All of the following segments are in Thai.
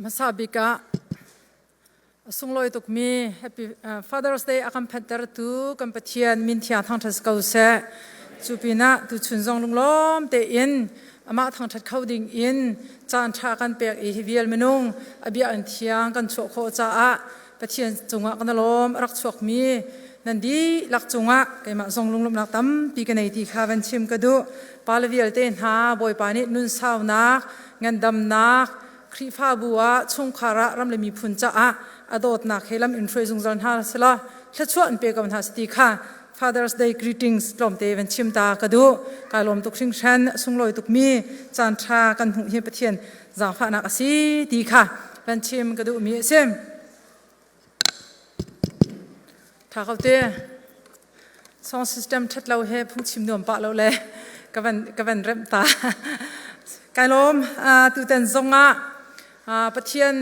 มาซาบิกะสุงลอยตุกมี Happy Father's Day อาคัมพันเตอร์ตูกัมปะเทียนมินเทียทางทัศกาวเซจูปีนะตุชุนจงลุงล้อมเตอินอามาทางทัศเขาดิ่งอินจานชากันเปียกอีฮิเวียลมนุงอเบียอันเทียงกันชวกโคจ้าปะเทียนจงะกันล้อมรักชวกมีนันดีลักจงะไกมาจงลุงล้อมนักตั้มปีกันในที่ข้าวันชิมกระดูปาลเวียลเตนหาบอยปานินุนสาวนักเงินดำนักครีฟ้าบัวชงคาระรำเลยมีพุนจ้าอดอดนักเฮลัมอินทรีย์จงจันทาสละเชื่อชวนเปียกันหาสติค่ะ Father's Day greetings ลมเตวันชิมตากระดูการลมตุกชิงชันสุงลอยตุกมีจานชากันหุเฮียปะเทียนจางฟ้านักสีดีค่ะวันชิมกระดูมีเซมถ้าเขาเตะซองซิสเต็มชัดเราเฮพุ่งชิมนวมปะเราเลยกันเริ่มตาการลมตุเต็นซงะปะเทียน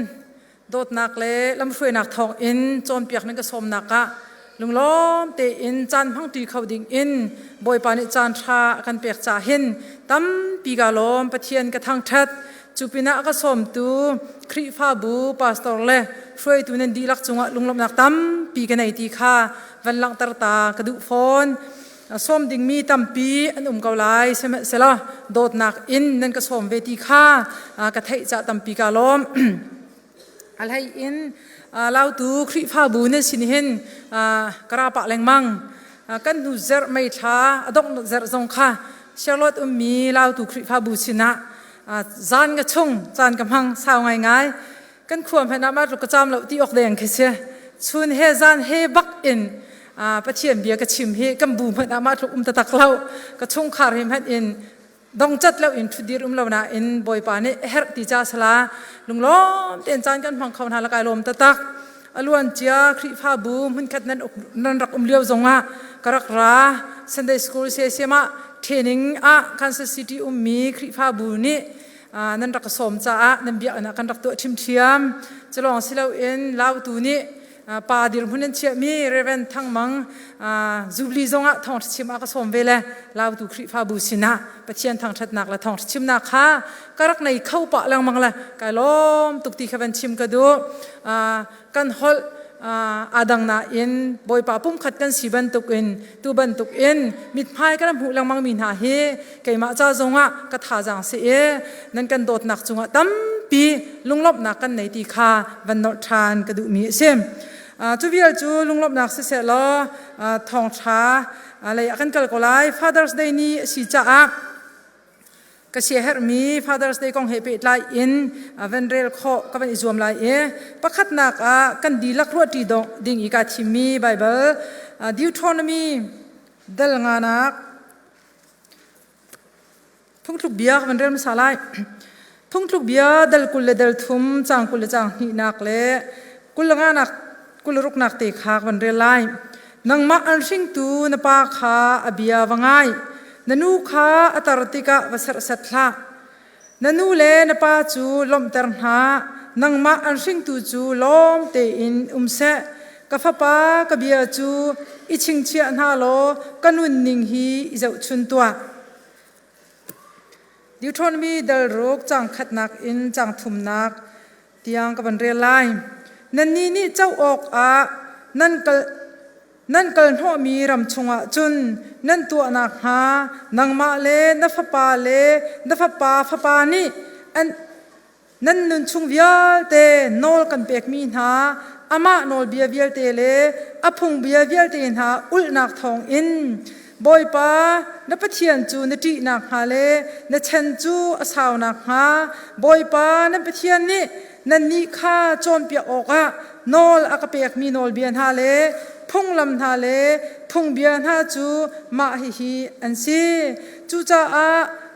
โดดนักเล่ลำช่วยนักทองอินโจมเปียกนั่นก็สมนักลุงล้อมเตอินจันพังตีเขาดิ่งอินบอยปานิจันชากันเปียกจ่าหินตั้มปีกาล้อมปะเทียนกระทั่งชัดจูปินะก็สมตูครีฟ้าบูปาสตอร์เล่ช่วยตูนันดีลักจงะลุงล้อมนักตั้มปีกันในตีข้าวันลังตรตากระดุฟอนส้มดิ่งมีตั้มปีอันเกาไลเสละโดดนักอินนั่นก็สมเวทีข้ากระเทยจะตั้มปีกาล้อมอะไรอินเราตูครีฟ้าบูเนี่ยสินเห็นกระปะแรงมังกันดูเจอไม่ช้าดงเจอจงค่ะเชลล์มีเราตูครีฟ้าบูสินะจานกระชงจานกำลังสาวง่ายๆกันควรพนักมาตุกจามเราที่ออกแดงแค่เสียชุนเฮจานเฮบักอินปะเทียนเบียกระชิมเฮกัมบูพนักมาตุกตะตักเรากระชงคาร์เฮมฮัดอินดงจัดแล้วอินทุดีรุมเรานะอินบอยปานี่เฮร์ติจ้าสลาลุงล้อมเตียนจานกันพังเขาหาละกายลมตะตักอล้วนเจียครีฟ้าบูมันคัดนั้นรักเลี้ยวจงะกรักราซันเดย์สคูลเสียมาเทรนนิ่งคันซัสซิตี้มีครีฟ้าบูนี่นั่นรักสมจ้านั่นเบียนะกันรักตัวทิมเทียมจะลองสิเราอินลาวตูนี่ป่าดิลพุนันเชียมีเรเวนทั้งมังจูบลีจงะทองชิมอากาศสมเวลลาวตูครีฟ้าบูสินะปะเทียนทางชัดนักและทองชิมนักค่ะกรักในเข้าปะแรงมังละกายล้อมตุกตีขบันชิมกระดูกันฮอลอาดังนาอินบอยป่าปุ่มขัดกันสีบันตุกอินตูบันตุกอินมิดพายกันหูแรงมังมีนาเฮไก่มาจ้าจงะกระถาจางเสียนั่นกันโดดหนักจงะตั้มปีลุงลบหนักกันในตีคาวันนอทานกระดูมีเซมจูวิลจูลุงลบนักเสียล้อทองช้าอะไรกันกันก็ไล Father's Day นี้สิจ้าก็เสียเหมี Father's Day กองเฮปิดไลอินเวนเรลข้อก็เป็นอิจวมไลประคัดนักกันดีลักรัวตีดงดิ่งอีกาชิมีไบเบิลDeuteronomy เดลงานักพุ่งทุกเบียร์เวนเรลมาสาไลพุ่งทุกเบียร์เดลกุลเลเดลทุมจางกุลเลจางหินักเล่กุลงานักกุลรุกนักเตะขาวันเรลัยนังมาอันสิงตูนปาขาอเบียวังไงนันูขาอัตรติกะวสรสัตละนันูเลนปาจูลมเตอร์หานังมาอันสิงตูจูลมเตอินเสกฟ้าปากเบียจูอิชิงเชียนาโลกันุนนิงฮีอิเจ้าชุนตัวดิวทอนมีเดลรุกจังขัดนักอินจังทุมนักเตียงกับวันเรลัยนั่นนี่เจ้าออกนั่นก็หัวมีรำชงจุนนั่นตัวนักหานังมาเลนัฟปาเลนัฟปานี่อันนั่นนุนชงเวียเตโนลกันเปียกมีหาอามาโนลเบียเวียเตเลอพุงเบียเวียเตหาอุลนักทองอินบอยป้านปะเทียนจูนตีนักหาเลนเชนจูอาสาวนักหาบอยป้านปะเทียนนี่นั่นนี่ข้าโจมเปียออกโนลอากเปียกมีโนลเบียนฮาเลพุ่งลำฮาเลพุ่งเบียนฮาจูมาฮิอันซีจูจ้า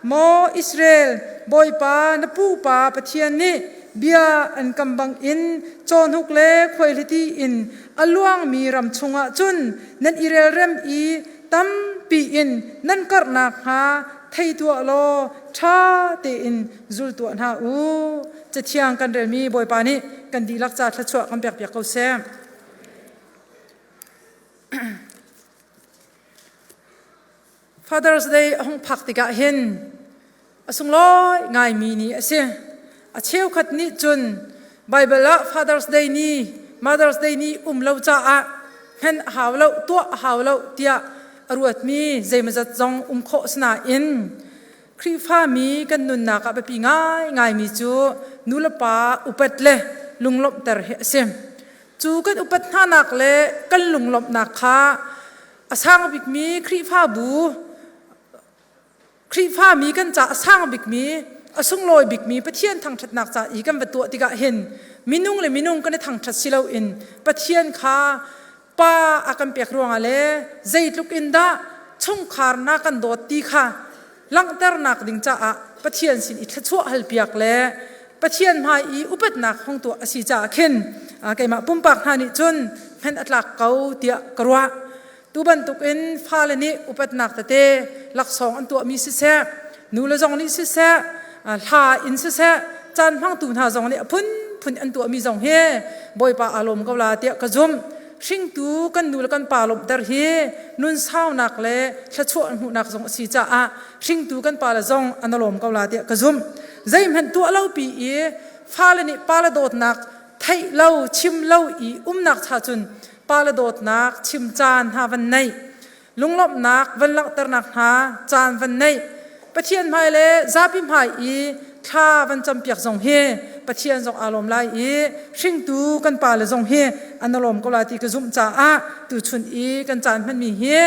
โมอิสราเอลบอยป้านปูป้าปะเทียนนี่เบียอันกำบังอินโจนฮุกเล่ควายลิตีอินอลวงมีรำชงจุนนั่นอิเรลเรมอีตั้มปีอินนั่นกรนักหาไทยตัวโลชาเตอินจุลตัวนาอูจะเที่ยงกันเรมีบอยปานี่กันดีลักจัดทัชวกันเปียกเขาแซม Father's Day ห้องพักติกะเห็นสุงลอยง่ายมีนี่เสียเชี่ยวขัดนิจุน Bible la Father's Day ni Mother's Day ni lo cha a hen haw lo tua haw lo tia aruat mi zeimazat zong kho sna in kri pha mi kan nun na ka pi ngai mi chu nulapa upat le lunglop tar he sem chu kan upat na nak le kan lunglop nak kha asang bik mi kri pha bu kri pha mi kan cha asang bik mi asung loi bik mi pathian thang that nak cha I kan batu tiga hen minung le minung kan thang that silo in pathian kha pa akan pek ruang ale zait luk in da chung khar na kan dot ti kha lang tar nak ding cha a pathian sin I thchu hal piak le pathian mai I upat nak hong to asi cha khen kaima pumpak hani chun hen atlak kau tia karwa tuban tuk in phalani upat nak tate lak song an to mi si se nula jong ni si se ha in si se chan phang tu na jong ni phun an to mi jong he boy pa alom ko la tia ka zum sing tu kan nul kan pa lom dar he nun sao nak le thchu an hu nak jong si cha a sing tu kan pa la jong analom ko la tia ka zum zaim han tu lo pi e phalani pa la dot nak thai lo chim lo I nak cha chun pa la dot nak chim chan ha van nei lunglop nak van lak tar nak ha chan van nei pathian mai le zapi mai I tha van cham piak jong he pathian jong alom lai I sing tu kan pa la jong he analom ko la ti ka zum cha a tu chun I kan chan man mi he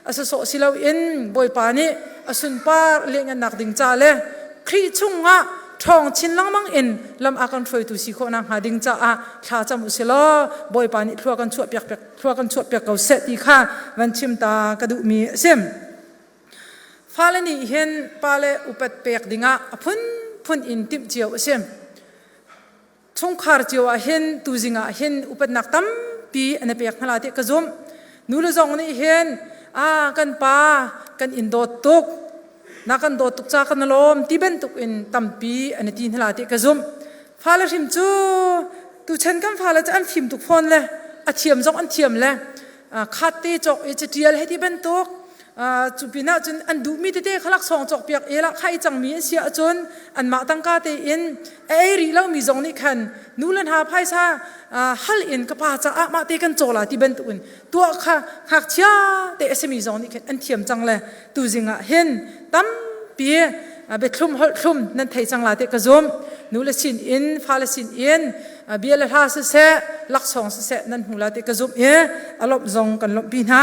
asa so silo in boy pa ni asun par lengan nak ding cha le khri chunga thong chin lang mang in lam akan throi tu si kho na ha ding cha a tha cham usilo boy pa ni thua kan chu piak thua kan chu piak ko set ti kha van chim ta ka du mi sem phalani hen pale upat pek dinga phun in tim chiao sem chung khar chiao a hen tu zinga hen upat nak tam pi ana pek hala te ka zum nula jong ni hen kan pa kan in dot tuk nakan dot tuk cha kan lom ti ben tuk in tampi ani tin hala te ka zum phala him chu tu chen kan phala cha an thim tuk phone le a thiam jong an thiam le khat te chok e chtial he ti ben tuk chupina chun an du mi te khalak song chok piak ela khai chang mi sia chun an ma tang ka te in ei ri lo mi jong ni khan nulan ha phai sa hal in ka pa cha a ma te kan chola ti ben tuin tua kha khak chia te smi jong ni khan an thiam chang le tu zinga hen tam pi be thlum hol thlum nan thei chang la te ka zum nula sin in phala sin in biela ha se lak song se nan hula te ka zum e alop jong kan lop pi na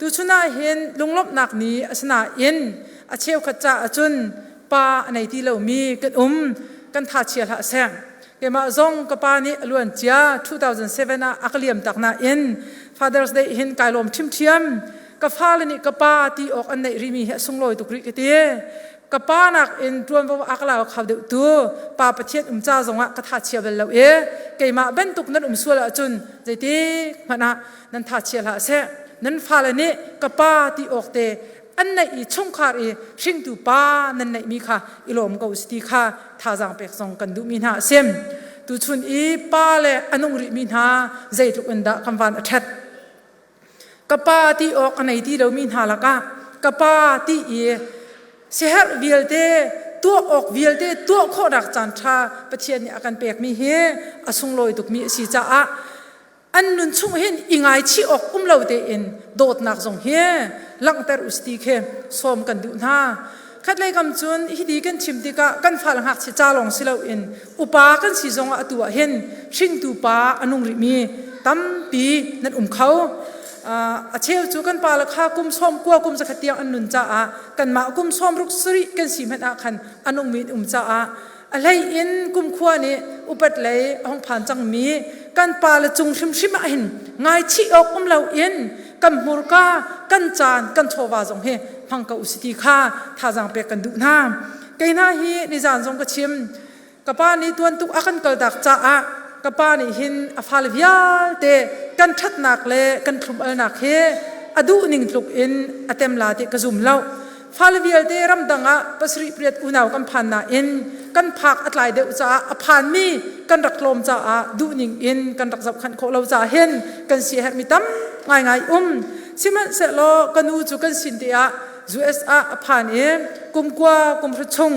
tu chuna hen lunglop nak ni asna in a cheu khacha achun pa nei ti lo mi kan tha chial ha sang kema zong ka pa ni alwan chia 2007 a akliam takna in Father's Day hin kailom thim thiam ka phalani ka pa ti ok an nei rimi he sungloi tu kri ke te ka pa nak in tuan bo akla khaw de tu pa pathian cha zonga ka tha chial lo e keima ben tuk nan suala achun jeti mana nan tha chial ha se nan phalani ka pa ti ok te an nei I chung khar I sing tu pa nan nei mi kha ilom ko sti kha tha jang pek song kan du min ha sem tu chun I pa le anung ri min ha zai tu anda kam van athat ka pa ti ok anei ti lo min ha la ka pa ti I seher vil te tu ok vil te tu kho rak chan tha pathian ni akan pek mi he asung loi tuk mi si cha a an nun chung hen ingai chi ok lo te in dot nak jong he lang tar usti khe som kan du na khat lai kam chun hi di kan chim ti ka kan phal hak chi cha long silo in upa kan si jong a tu hen sing tu pa anung ri mi tam pi nan khau a cheu chu kan pa la kha kum som kwa kum sa khatiang an nun cha a kan ma kum som ruk sri kan si man a khan anung mi cha a alai in kum khwa ni upat lei hong phan chang mi kan pa la chung shim shim a hin ngai chi ok lo in kan mur ka kan chan kan chowa jong he phang ka usiti kha tha jang pe kan du na keina hi ni jan jong ka chim ka pa ni tuan tuk akan kal dak cha a ka pa ni hin a phal vial te kan that nak le kan thum al nak he adu ning tluk in atem la te ka zum lo phal vial te ram danga pasri priat unaw kan phan na in kan phak atlai de cha a phan mi kan rak lom cha a du ning in kan rak zap khan kho lo cha hen kan si her mi tam ngai siman se lo kanu chu kan sin dia USA a phan e kum kwa kum chung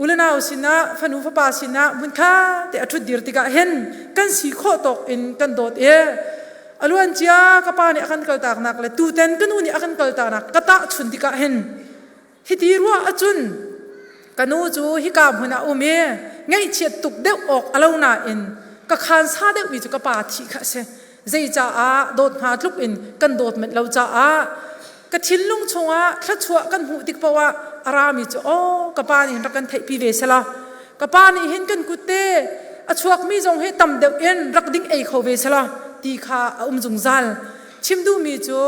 อุลนาอุสินะฟันูฟปาสินะมุนค่าแต่อัทุดดีร์ติกะเห็นกันสีโคตกอินกันโดดอลวนเจียกะปานี่อากันกัลตากนักเลยตูเต็นกันนูนี่อากันกัลตากนักกะตะชุนติกะเห็นฮิตีรัวอจุนกันนูจูฮิกามหุนาอุเมไงเฉียดตุกเดวออกอลาวนาอินกะคานซาเดวิจุกะปาทีค่ะเซใจจ้าโดดหาทุกอินกันโดดเหมือนเราจ้ากะทินลุงชงทัดชัวกันหูติกปะว่าอารามิจูโอกะปานี่รักกันเทปีเวสละกะปานี่เห็นกันกุเตอชวกมีจงให้ตำเดวเอ็นรักดิ้งเอเขาเวสละตีขาจงซัลชิมดูมีจู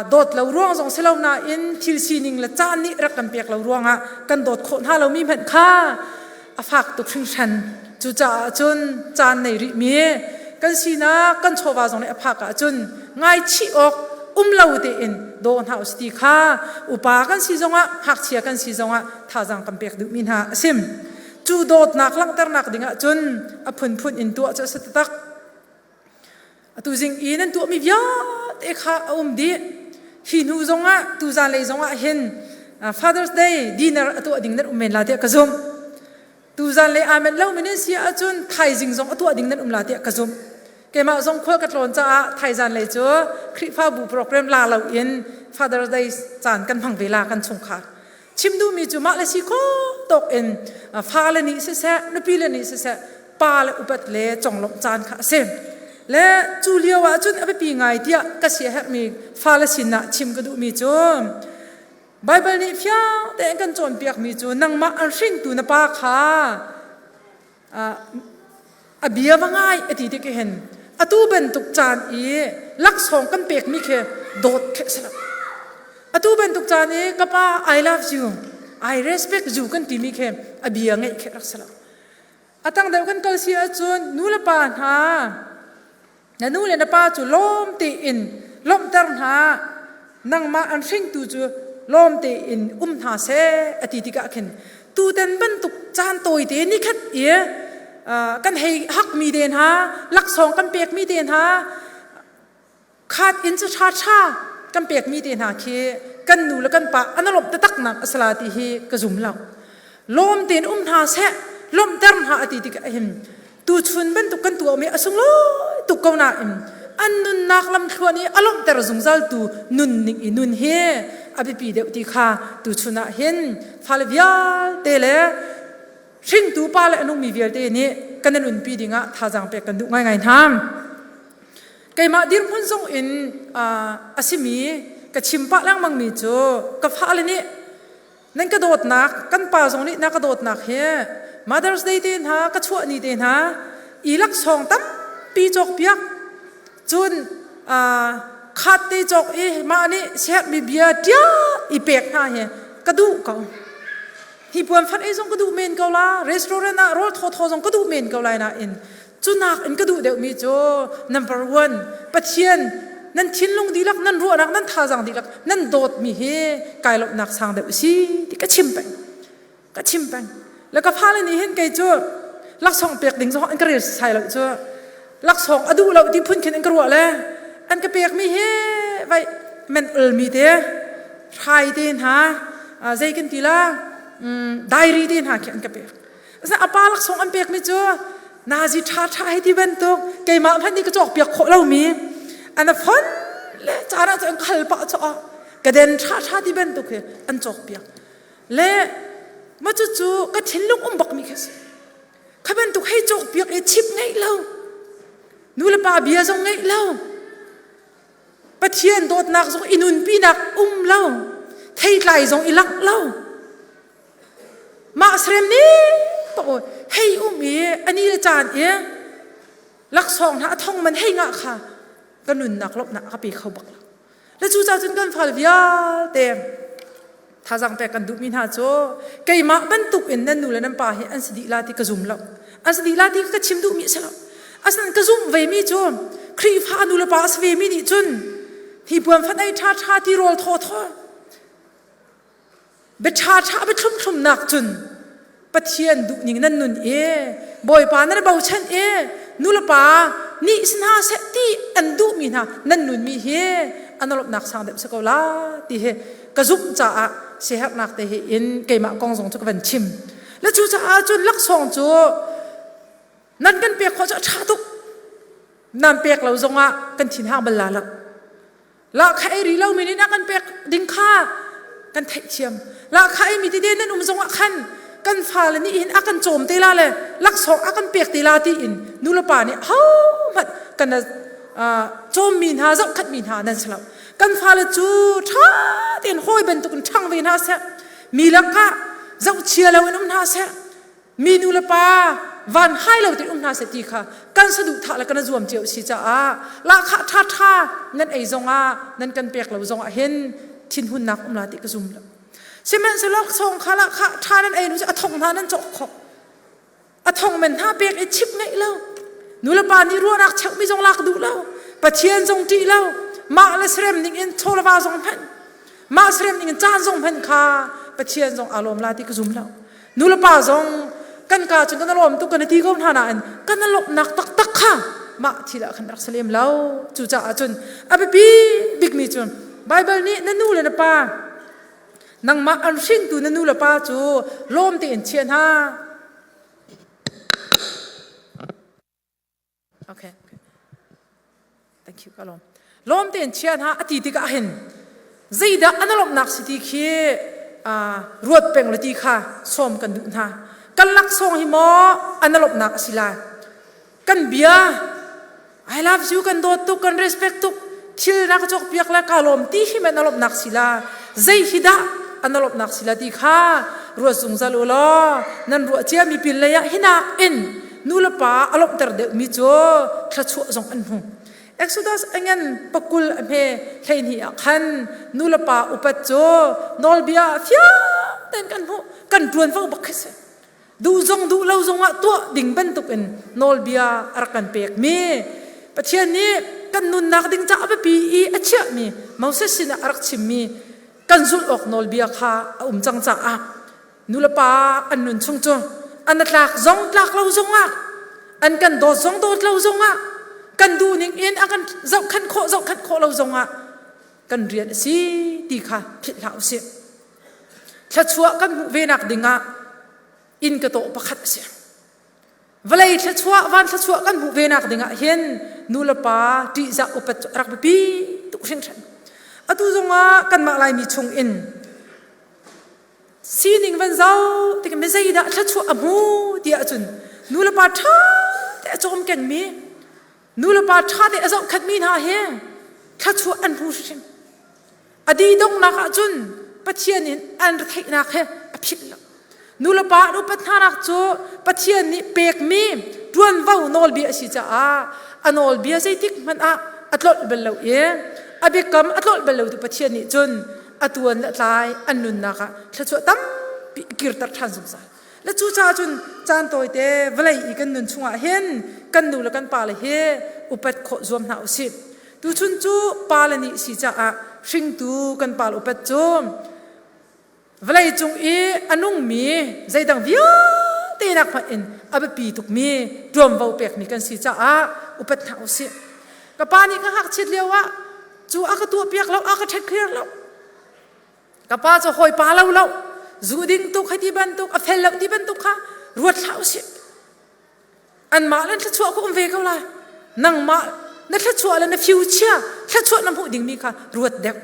โดดเราร่วงจงเสลานาอินทิลซีนิงละจานนี่รักกันเปียกเราร่วงกันโดดคนหาเรามีเหมือนข้าฝากตุกชิงชันจูจ่าจุนจานในริมีกันสีนะกันโชวาจงในฝากจุนง่ายชีอกเราเดินโดนหาสติข้าอุปากันสีจงหักเชียกันสีจงท่าจังกันเปียกดูมินหาซิมจูโดดนักลังตระนักดิ่งจุนพุ่นอินตัวจะสตักตูจิงอีนั่นตัวมีวิญญาณข้าดีหินูจงตูจานเลยจงเห็น Father's Day dinner ตัวดิ่งนั่นเมนลาเดียกระซุมตูจานเลยอาเมนเล่ามินิเซียจุนไทยจิงจงตัวดิ่งนั่นลาเดียกระซุมเกี่ยมาจงคุยกันตอนจะไทยจานเลยจ้ะคลิปฟ้าบุโปรแกรมลาเราเอ็น Father's Day จานกันพังเวลากันชงขาชิมดูมีจุมาเลสิโคตกเอ็นฟ้าเลนิเสะนปีเลนิเสะปาเลอุปัตเลจงลงจานขาเซมและจูเลียวจุนเอาไปปีไงเดียก็เสียเหตุมีฟาเลสินะชิมก็ดูมีจูไบเบิลนี่ฟ้าแต่กันจนเปียกมีจูนังมาอันสิ่งตัวนปาขาเบียว่าง่ายอดีตที่เห็นตูเป็นตุกจานลักษณ์กันเปียกมีแค่โดดแค่สลับตูเป็นตุกจานก็ป้า I love you I respect you กันที่มีแค่เบียง่ายแค่รักสลับตั้งแต่กันก็เสียจูนนู่นละปานหานู่นเลยนะป้าจูล้มตีอินล้มตั้งหานั่งมาอันสิ่งตูจูล้มตีอินหาเสอดีตที่กันตูเต็นเป็นตุกจานตัวเดียนี่แค่กันให้ฮักมีเดนฮะลักษณ์กันเปียกมีเดนฮะขาดอินจะชากันเปียกมีเดนฮะคือกันนูแล้วกันปะอันนั้นหลบตะตักหนักสลาติฮีกระจุมเหล่าลมเดนหาเสลมเดิมหาอดีตกันเห็นตูชุนเป็นตุกันตัวมีอสุงโลตุกเกาหน้าเอ็มอันนุนนักลำทัวนี้อารมณ์แต่ระจุงซัลตูนุนนินุนเฮอภิปีเดวติขาตูชุนเห็นฟาลวิอาเตเลสิ่งตัวป้าและนุ่มมีเวียร์เตนี่กันนั่นอุ่นปีดิ่งท่าจังเปียกันดูง่ายๆทำไก่มาดิรพุ่นส่งอินอาศิมีกับชิมป้าแล้วมังมีจูกับฟ้าเลยนี่นั่นกระโดดหนักกันป่าส่งนี่นักกระโดดหนักเฮ Mother's Day เต็นฮะกระชัวนี่เต็นฮะอีลักสองตั้มปีจกเปียกจุนขาดตีจกมาอันนี้เสียมีเบียร์เดียอีเปียกนะเฮกระดูกเขาที่ปวนฟันส่งกระดูกเมนเกาลารีสอร์ทน่ะรถทอส่งกระดูกเมนเกาลานะอินจุนักอินกระดูกเดี๋ยวมีโจ number one ปัจเจียนนั่นทิ้งลงดีลักนั่นรัวนักนั่นท่าจังดีลักนั่นโดดมีเฮไก่หลบนักสังเดี๋ยวสิที่ก็ชิมไปแล้วก็พาเลยนี่เห็นไก่โจลักสองเปียกดิ่งสองอันกระเรียใส่เราโจลักสองอดูเราที่พุ่นขึ้นอันกระรัวเลยอันกระเปียกมีเฮไว้มันมีเดไทยเดินหาใจกันทีละไดรีเดินหาเขียนกระเปียกแต่อาปาลักสองอันเปียกไม่โจนาจิท้าทายที่เป็นตัวไก่มาพันนี่ก็จอกเปียกโคเรามีอันนั้นฟันและจาระจะขัลปะจะกระเด็นท้าที่เป็นตัวคืออันจอกเปียกและมาจู่ๆก็ทิ้งลูกบักมีแค่สิข้าเป็นตัวให้จอกเปียกชิบไงเล่านู่นละป่าเบียร์ส่งไงเล่าปะเทียนโดดนักส่งอินุนปีนักเล่าไทยไหลส่งอิลักเล่ามาเสร็จนี้บอกว่าให้อันนี้อาจารย์ลักสองนะท่องมันให้งะค่ะก็หนุนนักลบนักปีเขาบักแล้วจู่ๆจนกันฟัลวิอาเต็มท่าจังแต่กันดูมินหาโจไก่มาบรรทุกอินนั่นนู่นแล้วนั่นป่าเห็นอันสติลาติกระซุ่มแล้วอันสติลาติก็ชิมดูมิสแล้วอันนั้นกระซุ่มเวมีโจครีฟ้านู่นแล้วป่าสเวมีนี่จนที่ปวนฟันไอ้ท่าที่โรลทอเบ็ดท่าเบ็ดทุ่มหนักจนปะเทียนดูนิ่งนั่นนู่นบ่อยป่านั่นเบาเช่นนู่นละป่านี่สนาเสตีอันดูมีนะนั่นนู่นมีอันนั้นหลบนักสังเด็บสกอลาที่กระซุ่มจ่าเสียหักนักแต่อินเกมะกองสงจุกวันชิม และจูจะจุนลักส่งจูนั่นกันเปียกขอจะชาตุกนั่นเปียกเราจงอ่ะกันถิ่นห้างบรรลาละใครรีเรามีนี่นะกันเปียกดิ้งข้ากันเทเชียมละใครมีที่เด่นนั่นจงอ่ะขันกันฟ้าเลยนี่อินอากันโจมตีลาเลยลักส่งอากันเปียกตีลาตีอินนูละป่านี่เฮ้ามันกันโจมมีนหาจับขัดมีนหานั่นสลับกันฟ้าเลยจูท่าเตียนห้อยเป็นตุกันช่างเวน่าเสียมีลักกะเจ้าเชียร์เราเป็นน่าเสียมีนูละป่าวันให้เราติดน่าเสียตีค่ะกันสะดุดท่าแล้วกันรวมเจียวสิจ้าละข้าท่านั่นไอ้จงนั่นกันเปียกเราจงเห็นทิ้นหุ่นนักลาติกระซุ่มแล้วใช่ไหมสลักส่งข้าละข้าท่านั่นเองนูจะอธงท่านั่นจกขออธงเป็นท่าเปียกไอ้ชิบไงเล่านูละป่านี่รัวรักเช่าไม่จงลักดูเล่าปะเชียนจงตีเล่ามาเลสเรมนิ่งอินโทรวาจงพันมาเสรมนิ่งจานจงพันข้าปะเชียนจงอารมณ์ลาติกระซุ่มเล่านูละป่าจงกันกาจนกันอารมณ์ตุกันที่เขาหาหน้าอันกันนั่นหลบนักตักค่ะมาทีละขันรักเสลียมเล่าจู่จ่าจนอภิบีบิ๊กมีจนไบเบิลนี้นั่นนู่เลยนะป้านังมาอันชินตูนั่นนู่ละป้าจู่ลมตีนเชียนฮะโอเค thank you ก็ลมตีนเชียนฮะอดีตก็เห็นใจดะอันนั้นหลบนักสิที่ขี้รวดเป็นเลยที่ค่ะส้มกันดูนะกันลักส่งหิมออันนั้นหลบนักสิลากันเบีย I love you กันโดดตุกัน respect ตุที่นักจกเปียกและกาลมที่หิมันนลบนักศิลาใจฮิดะอันนลบนักศิลาที่ข้ารัวสุงซาลูลอนั่นรัวเจียมีปิลเลยะหินักอินนูลปาอลบตรเดมิโจขะชัวจงอันหูเอ็กซ์โซดัสเงินปกุลเมเฮนี่ขันนูลปาอุปัจโจนอลเบียฟิอาเต้นกันหูกันรวนฟังบักเสดูจงดูเล่าจงว่าตัวดิ่งเป็นตุกินนอลเบียรักกันเปียกมีปัจเจียนี้กันนุนนักดิ่งจ้าไปปีอีเชี่ยมีมาเสสินะรักชิมมีกันสุดออกนอลเบียค่ะจังจ้านูละป้าอันนุนชงจงอันนัดลักจงลักเราจงอันกันโดดจงโดดเราจงกันดูนิ่งอินอันเจ้าขันโคเราจงกันเรียนสิดีค่ะผิดแล้วสิถ้าชัวกันเวนักดิ่งอินกระโตประคัดเสียเวลาถ้าชัววันถ้าชัวกันเวนักดิ่งเห็นนูละป้าที่จะอุปรักไปปีตุกเชิงฉันอตุจงกันมาลายมีชงอินซีนิงวันเจ้าที่กันไม่ใช่ด่าถ้าชัวมูเดียจุนนูละป้าท่าแต่จมกันมีนูละป้าท่าแต่จะขัดมีนาเฮถ้าชัวอันผู้ชิมอดีตงนักจุนปัจเจียนินอันรักให้นักเฮอภิลนูละป้ารูปท่านักจูปัจเจียนิเปกมีรวนว่านอลเบียสิจ้าอันนอลเบียใจติกมันอัตลอดเบลล์เองอภิกรรมอัตลอดเบลล์ตุปัจเจียนิจนอัตวันละลายอันนุนนักถ้าชัวตั้มกิรตัดทันสงสารและจูจ้าจนจานตัวเตะเวลาอีกันนุนช่วงเห็นกันนูละกันปาเลยเฮอุปัตโคจวมหนาวสิดูชุนจูปาลนิสิจ้าชิงตูกันปาลอุปัตจมเวลาจงอันนุ่งมีใจดังวิวเตนักพันอินอับปีตุกมีรวมวาวเปียกมีกันสิจ้าอุปัตหนาวสิกับปานี่ก็หักชิดเลี้ยวว่าจูอากตัวเปียกเราอากเท็ดเคลียร์เรากับป้าจะคอยป้าเราจูดิ้งตุกให้ที่บันตุกอเฟลเราที่บันตุกค่ะรวดเท้าสิอันมาแล้วถ้าชัวก็อุ้มเวเขาละนั่งมานั่นถ้าชัวแล้วในฟิวเจอร์ถ้าชัวน้ำหูดิ้งมีค่ะรวดเด็ก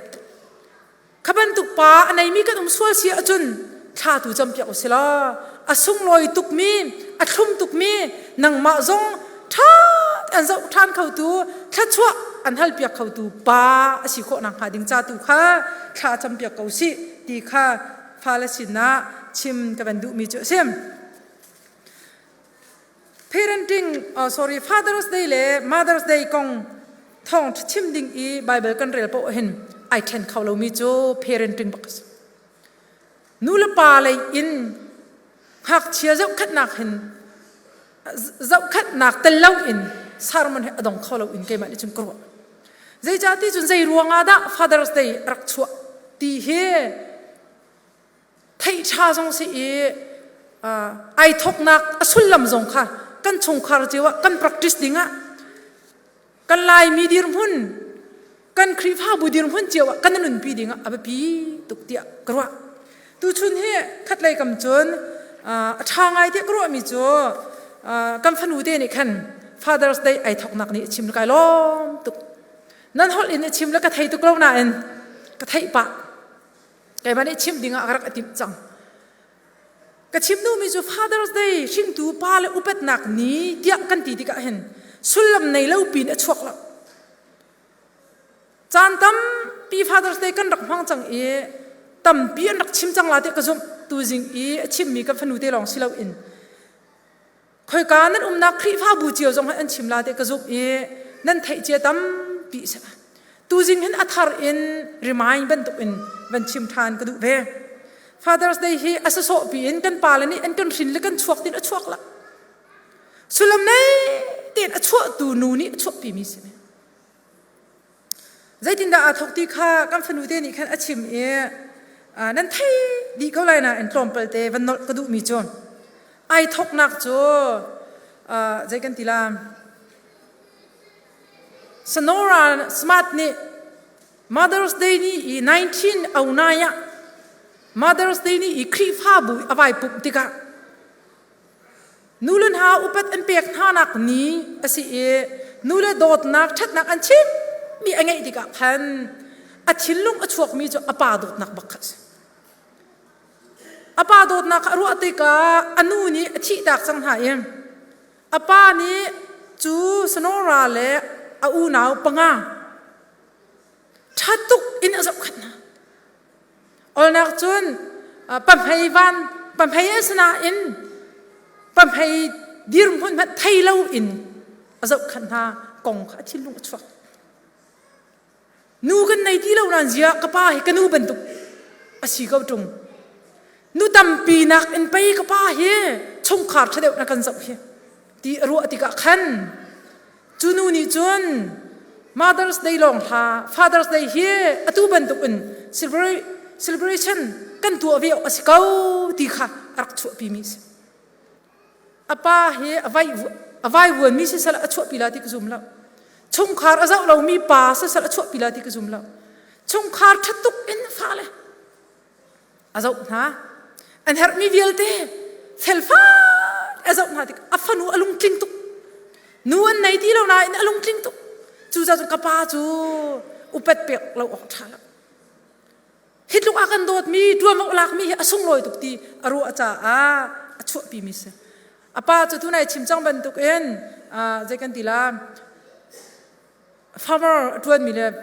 ขบันตุกป้าอันไหนมีกันอุ้มสวดเสียจุนข้าตูจำเปียกสิละอาสุ่งลอยตุกมีอาทุ่มตุกมีนั่งมาจงท่าอันเจ้าท่านเขาตูถ้าชัวอันฮัลเปียกเขาตูป้าสิโคนังหาดิ้งจ่าตูค่ะข้าจำเปียกเขาสิดีค่ะฟาเลสินะชิมกับดูมีจุดเสียม parenting sorry Father's Day เลย Mother's Day กงท่องชิมดิ้งอีไบเบิลกันเรียลโปเห็นไอเทนเขาเรามีจุด parenting บักสนูละปาเลยอินหักเชียร์เจ้าขัดหนักเห็นเจ้าขัดหนักแต่เล่าอินสารมันให้ดองเขาเราอินเกี่ยมันจุนกลัวใจจ่าที่จุนใจรัวงาดะ Father's Day รักชัวตีเฮไทยชาจงสิไอทกนักสุลลำจงค่ะกันชงคาร์เจวะกัน practice ดิ้งกันลายมีดีรมุนกันครีฟ้าบุดีรมุนเจวะกันนั่นปีดิ้งอับปีตุกเตียกระวะตูชุนเฮขัดเลยกำจน ทางไงที่กลัวมีจ้ากำฟันอุเดนี่ขัน Father's Day ไอทอกนักนี่ชิมไก่ล้อมตุกนั่นฮอลอินชิมแล้วก็ไทยตุกเล่าหน้าเอ็นก็ไทยปะไก่มันนี่ชิมดิ่งอะไรก็ติดจังก็ชิมดูมีจ้ Father's Day ชิมดูป้าเลยอุปนักนี้เดียกันตีดิกะเห็นสุลลัมในเล่าปีนชวกละจานตั้มปี Father's Day กันรักพังจังตั้มปีนักชิมจังลาเด็กก็จมตัวจริงชิมมีกับฟันอุเดลองสิเราอินคอยการนั้นนักครีฟ้าบูเจียวจงให้อันชิมลาเด็กก็จมนั่นไทยเจตั้มปีใช่ไหมตัวจริงเห็นอัธารอินรีมายบันตุอินบันชิมทานก็ดูเว Father's Day ฮีอาศัยโซปีอินกันปาลนี่อันกันรินและกันชวกตินชวกละสุลมในตินชวกตูนูนี่ชวกปีมีใช่ไหมใจตินดาอัฐกติข้ากันฟันอุเดนี่ขันอัชิมนั่นไทยดีเขาเลยนะอันตรอมเปิลเตวันนกกระดูมีจนไอทกนักจ้ใจกันทีละสโนราสมาร์ทนี่ Mother's Day นี่19เอาหน้ายะ Mother's Day นี่ครีฟ้าบุยอวัยปุกติกะนูเลนหาอุปอันเปียกหานักนี้สินูเลโดดนักชัดนักอันชิมมีอะไรติกะพันอัดชิลลุงอัดชวกมีจ้ออปาโดดนักบักขัสอปาโดดนักรู้ติกะอันนู้นี่ที่ดักสังหารอปานี้จูสโนราเล่อูนาวปังอาชัดตุกอินอาศับขันอลนักจุนปั๊มให้วันปั๊มให้สนาอินปั๊มให้ดีรุมพุ่นพัดไทยเล่าอินอาศับขันฮากองขัดชิลลุงอัดชวกนูกันในที่เรานั่นเสียกป้าให้กันนูเป็นตุกอาศัยเขาตรงนูตั้มปีนักอินไปกป้าเฮชงขาดเฉลี่ยนักกันสับเฮที่รู้ติกะขันจูนูนี่จน Mother's Day ลองท่า Father's Day เฮอตุเป็นตุกอิน celebration กันตัวเวียวอาศัยเขาที่ข้ารักชั่วปีมิสอาป้าเฮอวัยวันมิสสละชั่วปีลาที่กซุมแล้วชงขาดอาศัยเรามีป่าสละชั่วปีลาที่กซุมแล้วชงขาดชัดตุกอินฟ้าเลยอาศัยนะอันเฮร์มีวิลเต้เซลฟ้าอาศัยนะที่อัฟนูอลุงคลิงตุกนูอันไหนที่เราหน้าอินอลุงคลิงตุกจูจะกระป้าจูอุปเปียกเราออกทางแล้วฮิตลูกอากันโดดมีตัวมักลักมีอสุงลอยตุกตีอรุอาจารชั่วปีมิสอาป้าจะทุนไหนชิมจังบันตุกเอ็นใจกันตีละfarmer ทวนมีเลย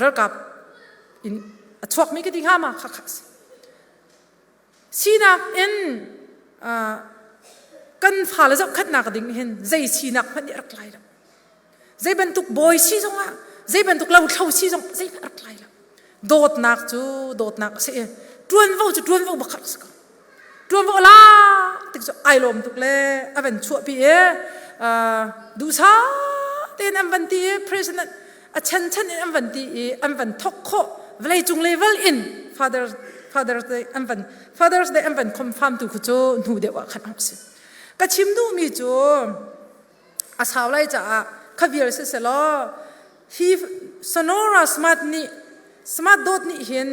รักกับอินชั่วมีกันที่ห้ามาขักสีนักเอ็นกันฝ่าแล้วจะขัดนักดิ่งเห็นใจสีนักมันรักไล่ละใจบรรทุกบอยสีจงอ่ะใจบรรทุกเราเท่าสีจงใจรักไล่ละโดดนักจูโดดนักเสียทวนว่าจะทวนว่าบักขัดสักทวนว่าละติดจะไอลมตุกเล่อเป็นชั่วปีดูซาเต้นอันวันที่ president ฉันอันวันที่อันวันทอกโคเวลาจุงเลเวลอิน Father's Day อันวัน Father's Day อันวัน confirm ตุกจูหนูเดียวขันเอาสิก็ชิมดูมีจูอาสาวไล่จ้าขวิลเสร็จแล้วฮีสโนราสมาร์ทนี่สมาร์ทโดดนี่เห็น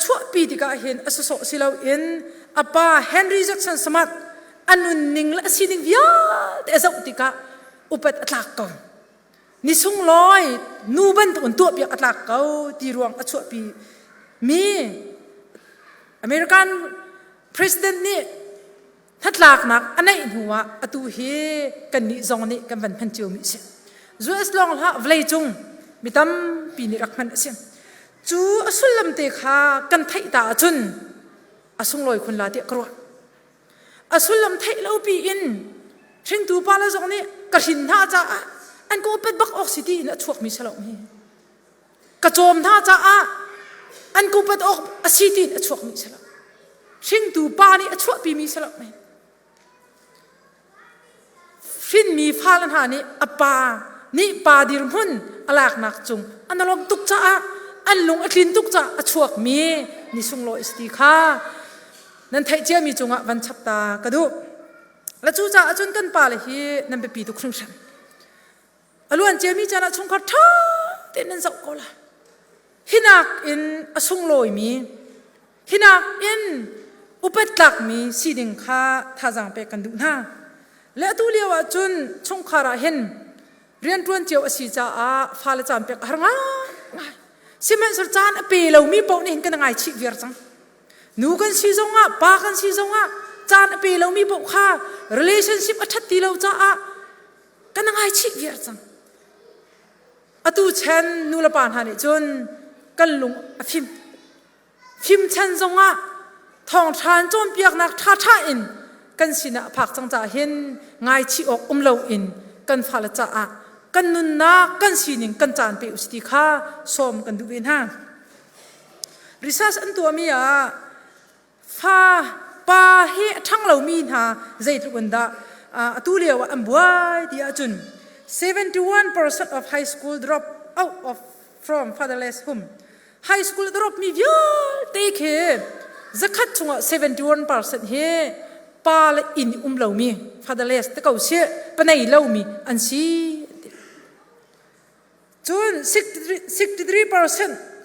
ชั่วปีที่ก็เห็นอสโซสิเราเห็นอาป้าเฮนรี่แจ็คสันสมาร์ทอันนู้นนิ่งและสินิ่งวิาแต่เจ้าที่ก็อุปถัมภ์กันนิสุงลอยนูบันตุนตัวเปียกอัตลักเขาที่รวงชั่วปีมีอเมริกันประธานาธิบดีนี่ทัดหลักนักอันไหนหัวอตูเฮกันนิจงนี่กันเป็นพันเจียวมิเสียจูเอสลองละเวลจงมิตำปีนิรักมันเสียจูอสุลลมเตขากันไทยตาจุนอสุงลอยคนลาเตกรัวอสุลลมไทยเราปีอินชิงตูปาละจงนี่กระชินท่าจ้าอันก็เป็นบักออกซิตี้นะช่วงมิสลามีกระโจมท่าจ้าอันก็เป็นออกซิตี้นะช่วงมิสลาชิงตูปานี่ช่วงปีมิสลามีชินมีฟ้าลันหานี่อปานี่ปาดิรมุนอลากนักจุงอันนั้นลมตุกจ้าอันลงอัดลินตุกจ้าช่วงมีนี่สุงโลอิสติค่านั่นไทยเจ้ามีจุงอ่ะวันชับตากระดูแล้วจู่จ้าจุนกันปาเลยฮีนั่นเป็นปีตุกครึ่งฉันอล้วนเจ้ามีจานะชงคัดท่าเต้นนั่นสักก็ละฮินักอินอสุงโลยมีฮินักอิน อุปตักมีสีดิ่งข้าท่าจังเปกันดูหน้าและตัวเลี้ยวจุนชงคาราเห็นเรียนตวนเจียวสีจ้าฟ้าละจานเปกหางสิเมนสุดจานปีเรามีปนเห็นกันไงชิเวียร์จังนูกันสีจงปากันสีจงจานปีเรามีปกข้า relationship อัฐตีเราจ้ากันไงชิเวียร์จังตูเชนนูละปานหานี่จนกันลุงฟิมเชนจงทองทานจอมเปียกนักท่าอินกันสินะผักจังจ่าเห็นไงชิอกเราอินกันฟ้าละจ้ากันนุนนากันสีนิงกันจานเปอุสติข้าสมกันดูวินฮะริซัสอันตัวมีฟ้าป่าเฮทั้งเรามีฮะใจทุกันดาตูเลียวอันบวยที่อาจุน 71% of high school drop out of from fatherless home high school drop มีเยอะเตะเคจะคัดชง71%เฮป่าละอินเรามี fatherless แต่เขาเชื่อปนัยเรามีอันซีจน 63%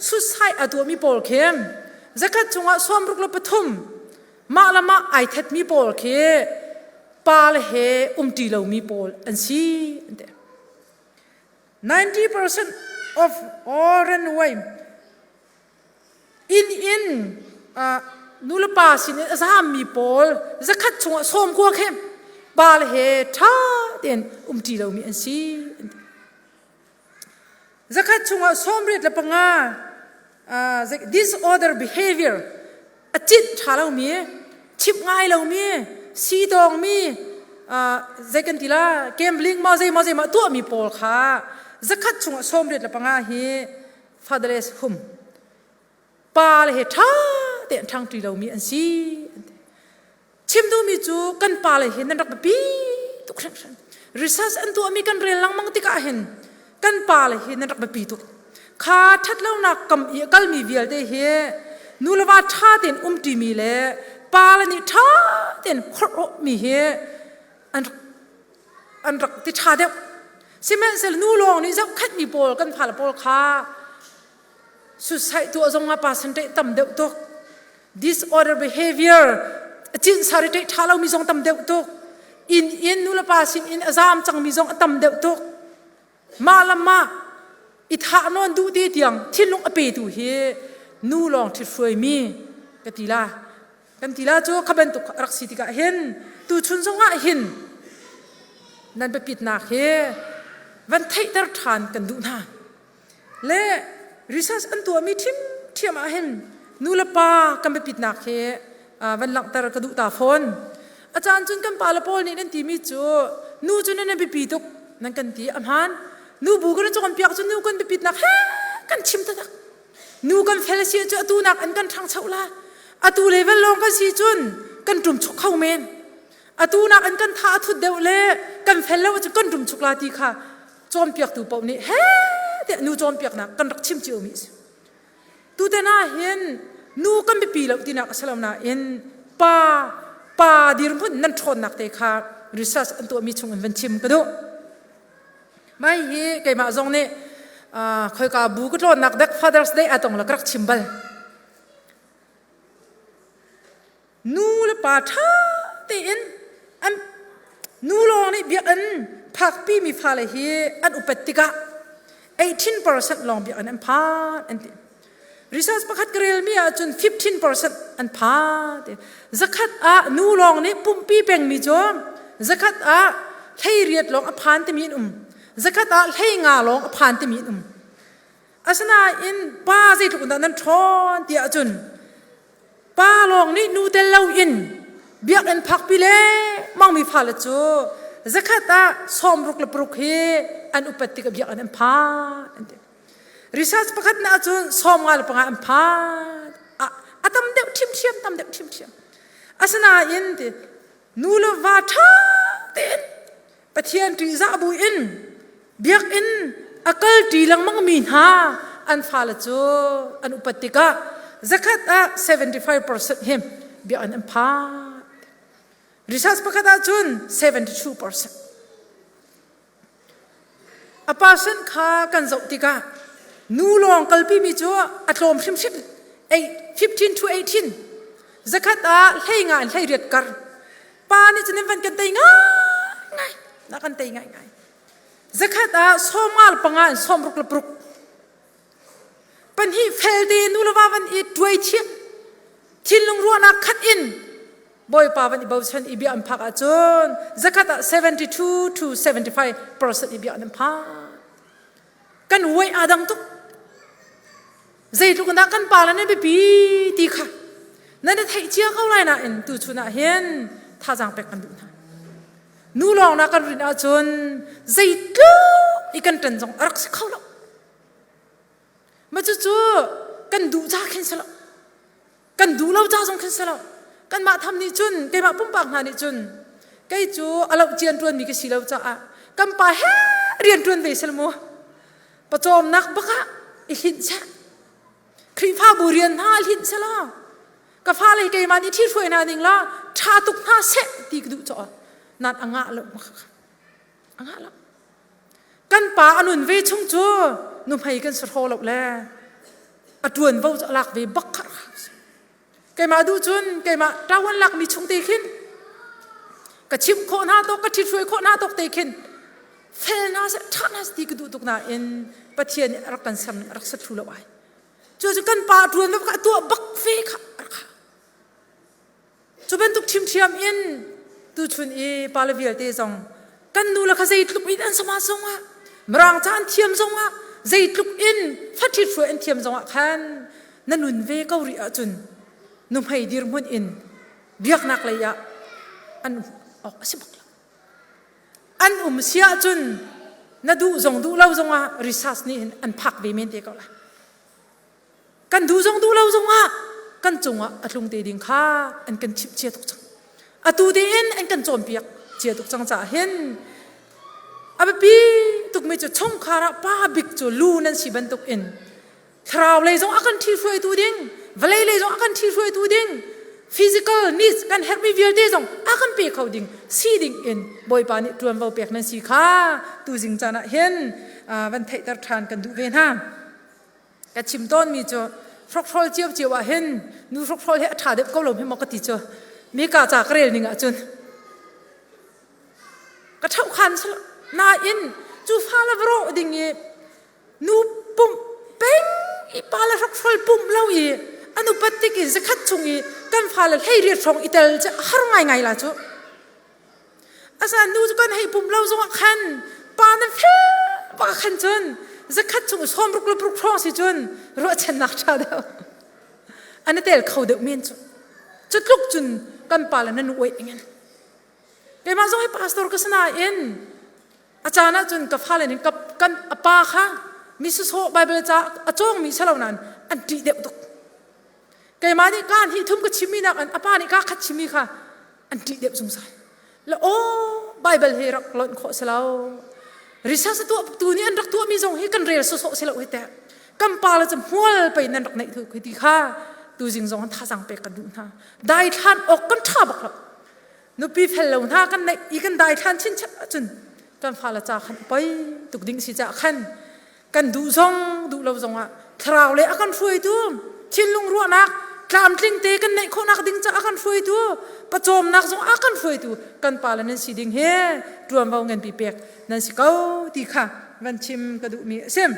สุดท้ายตัวมีโปลเข้มจะคัดชงสวมรุกลปฐมมาละมาไอเท็ดมีโปลเคปาลเฮตีเรามีโปลอันซี90% of orange wine in นูลปาสินสามมีโปลจะคัดชงสวมกัวเข้มปาลเฮท่าเด่นตีเรามีอันซีจะคัดชงสวมเรียดละปังdisorder behavior จิตท่าเรามีชิบง่ายเรามีสีดองมีเจกันทีละเกมลิงมาตัวมีโปลค่ะจะคัดชงสมเด็จละปังเฮ fatherless home ปาเลยท่าเตะทางที่เรามีอันซีชิมดูมีจูกันปาเลยเห็นนั่นรักปีทุกครั้ง research อันตัวมีกันเรียนลังมังติกาเห็นกันปาเลยเห็นนั่นรักปีทุกข้าทัดเล่านักกำอีกัลมีเวียลเดเฮนูลว่าท่าเต็นตีมีเล่ปาลนี่ท่าเต็นครบมีเฮอันรักที่ท่าเดียวสิแม่เซลนูลองนี่จะคัดมีโปลกันผ่านโปลข้าสุดท้ายตัวจงมาปาสันเตต่ำเดียวตุก disorder behavior จินสาริเตท่าเรามีจงต่ำเดียวตุกอินนูลปาสินอินอาซามจังมีจงต่ำเดียวตุกมาละมาอิทานอนดูดีเดียงที่ลุงอเปตูเฮนูลองที่ช่วยมีกันทีละจูขบันตุกรักสิติกาเห็นตูชุนสงะเห็นนั่นไปปิดนักเฮวันไทยดร์ทานกันดูน่าและรีเสิร์ชอันตัวมีทิมเทียมเห็นนูละปากันไปปิดนักเฮวันหลังตระกระดูตาฟอนอาจารย์จุนกันปาละปอลนี่นั่นทีมีจูนูจุนนั่นไปปิดตุกนั่นกันทีอัมฮันนูบุกนั่นจูกันเปียกจุนนูกันไปปิดนักเฮกันชิมตะนูกันเฟลเซียจูตูนักอันกันทางเช่าละตูเลเวลลองกันสีจุนกันจุ่มชุกเข้าเมนตูนักอันกันท่าทุดเดวเล่กันเฟลแล้วจะกันจุ่มชุกลาตีค่ะจอมเปียกตูเป่านี่เฮ้เดนูจอมเปียกนักกันรักชิมเจียวมิสตูเตน่าเห็นนูกันไปปีแล้วตีนักสลามนาเห็นป้าดีรุ่นนั่นทนนักเตะค่ะรีเสิร์ชอันตัวมีชงอันเป็นชิมกันดูไม่เฮ้ไก่มาจงเนี่ยคอยกับบุกโลนักเด็ก Father's Day ตรงละกรักชิมบัลนูละปาท่าเตียนอันนูลองนี่เบียอันพักปีมีฟาเลยเฮอันอุปติกะ 18% ลองเบียอันพาอันเดียรีเสิร์ชประคัดกระเรลมีจน 15% อันพาเดียจักขัดนูลองนี่ปุ่มปีเป็งมีจอมจักขัดให้เรียดลองพานเตมีนจักขัดให้งาลองพานเตมีนอาสนาอินป้าสิทุกคนนั้นทอนเดียจุนป้าลองนี่นูเตลเลาอินเบียกอันพักปีเล่มังมีฟาลจูจะขัดสอมรุกละปรุกเฮอันอุปติกับเบียกอันพารีเสิร์ชประคัดน่าจูสอมงาลปังอันพาตำเด็กทิมเทียมอาสนาอินเดนูลวาทาเต็นปะเทียนตรีซาบูอินเบียกอินอัลตีลังมังมีนฮาอันฟาลจูอันอุปติกะจะขัด75% เฮมเบียอันพารีเสิร์ชประกาศจุน 72% อปาสันข้ากันจบติกานูลองกัลปีมีจัวอัตโลมชิม15 to 18 zakat lei nga lei riat kar pa ni chunin van kan tei ngai na kan tei ngai zakat somal panga som ruk lepruk pan hi fel de nu lawa van I tuai chi thin lung ro na khat in boy pa van I bau chan I bi am phak a chon zakat 72 to 75% I bi an pha kan wei adang tu zai tu na kan pa la ne bi ti khaนั่นที่เชี่ยเขาไล่น่ะเอ็นตูชุน่ะเห็นท่าจางเป็กกันดูนะนู่ลองนักการเรียนอาจารย์ใจตู้อีกันเต็นจงรักสิเขาแล้วมาจู่ๆกันดูจ้าขึ้นเสแล้วกันดูเราจ้าจงขึ้นเสแล้วกันมาทำนี่จุนกันมาปุ่มปากหานี่จุนกันจู่อาเราเจียนตวนมีกสิเราจ้ากันไปเฮเรียนตวนไปเสลมัวประจอมนักบักะอีหินเช่ครีฟ้าบุเรียนหาหินเสแล้วก็ฟ้าเลยเกี่ยมันที่ช่วยนาดิงละชาตุกน่าเสตีกดูจ่อนัดอ่างะลงมาอ่างะละกันป่าอนุนเวชงจัวนุ่มให้กันสะท้อหลบแลอดวนว่าจะหลักเวบักขัดเกี่ยมาดูจุนเกี่ยมาดาวันหลักมีชงเตขินก็ชิมโคหน้าตกก็ที่ช่วยโคหน้าตกเตขินเฟลน่าเสท่าน่าสตีกดูตุกน่าเอ็นปะเทียนรักกันซ้ำรักสัตว์ทุลไว้จู่ๆกันป่าดวนแบบตัวบักเฟค่ะจะเป็นตุกทิมเทียมอินตูชุนปาลวิลเตจงกันดูละข้าใจตุกอินอันสมาสงะมรังจานเทียมจงะใจตุกอินฟัดทิฟอันเทียมจงะขันนั่นนุนเวกาวริอาจุนนุ่มให้ดีรมุนอินเบียกนักเลยะอันออกสิบักอันเสียจุนนั่นดูจงดูเล่าจงะรีซัสนี่อันพักเวเมนเตก็ละกันดูจงดูเล่าจงะกันจงอ่ะอัดลงเตดิงข้าอันกันชิบเจียตุกจังอัตูเดนอันกันโจมเปียกเจียตุกจังจ่าเห็นอับปีตุกไม่จะช่องคาราป้าบิกจูลูนั่นสิบันตุกอินคราวเลยจงอากันที่ช่วยตูดิงเวลาเลยจงอากันที่ช่วยตูดิงฟิสิกอลนิสกันเฮร์บิวิลเดจงอากันเปียกเขาดิงซีดิงอินบอยปานิตรวนเบาเปียกนั่นสิข้าตูจิงจานะเห็นวันเทตร์ทานกันดูเวนห้ามกันชิมต้นมีจูฟรอกฟอลเจียวเจียวเห็นนูฟรอกฟอลเฮถ่าเด็บก็ลมให้มอกติจ่อมีกาจากเรียนนี่งะจุนก็เท่าคันสละนาอินจูฟ้าละบรอดิ่งยีนูปุ่มเป้งอีปาละฟรอกฟอลปุ่มเล่าอีอนุปฏิกิริยาขัดชงอีกันฟ้าละให้เรียนฟองอิตาลีจะหาไงไงล่ะจุอาจารย์นูจะกันให้ปุ่มเล่าจงคันปานั้นเฟ้ปาคันจนจะขัดชงซ้อมรุกลบรุกฟองสิจนรถฉันนักชาเดียวอันนี้เตลเขาเดือดเมียนจุดลุกจุนกันปาลนั่นอวยเองเกี่ยมาจงให้พาสตอร์ก็สนาเอ็นอาจารย์นะจุนกับฟ้าเลยนี่กับกันปาค่ะมิสโซไบเบิลจ้าอาจงมีเช่านั้นอันดีเด็ดตุกเกี่ยมาที่การที่ทุ่มก็ชิมีนักอันปานี่ก็ขัดชิมีค่ะอันดีเด็ดสงสัยแล้วโอ้ไบเบิลเฮรักหล่นขอเสลาริซาสตัวนี้อันรักตัวมีจงให้กันเรียนโซโซเสลาไว้แต่กันปาละจะหัวไปนั่นรักในถือคือที่ค่ะตัวจริงจงท่าสังเปกันดูนะได้ท่านออกกันท่าบักละนุปีเฟลลงท่ากันในอีกันได้ท่านชิ้นชัดจนกันฟ้าละจ่าขันไปตุกดิ่งสิจ่าขันกันดูจงดูเราจงอ่ะคราวเลยอากันช่วยตัวชิ้นลุงรัวนักกลามทิ้งเตกันในคนนักดิ่งจะอากันช่วยตัวประจอมนักจงอากันช่วยตัวกันปาละนั่นสิดิ่งเฮรวมเอาเงินปีเปียกนั่นสิเขาที่ค่ะวันชิมกระดูมีเสียม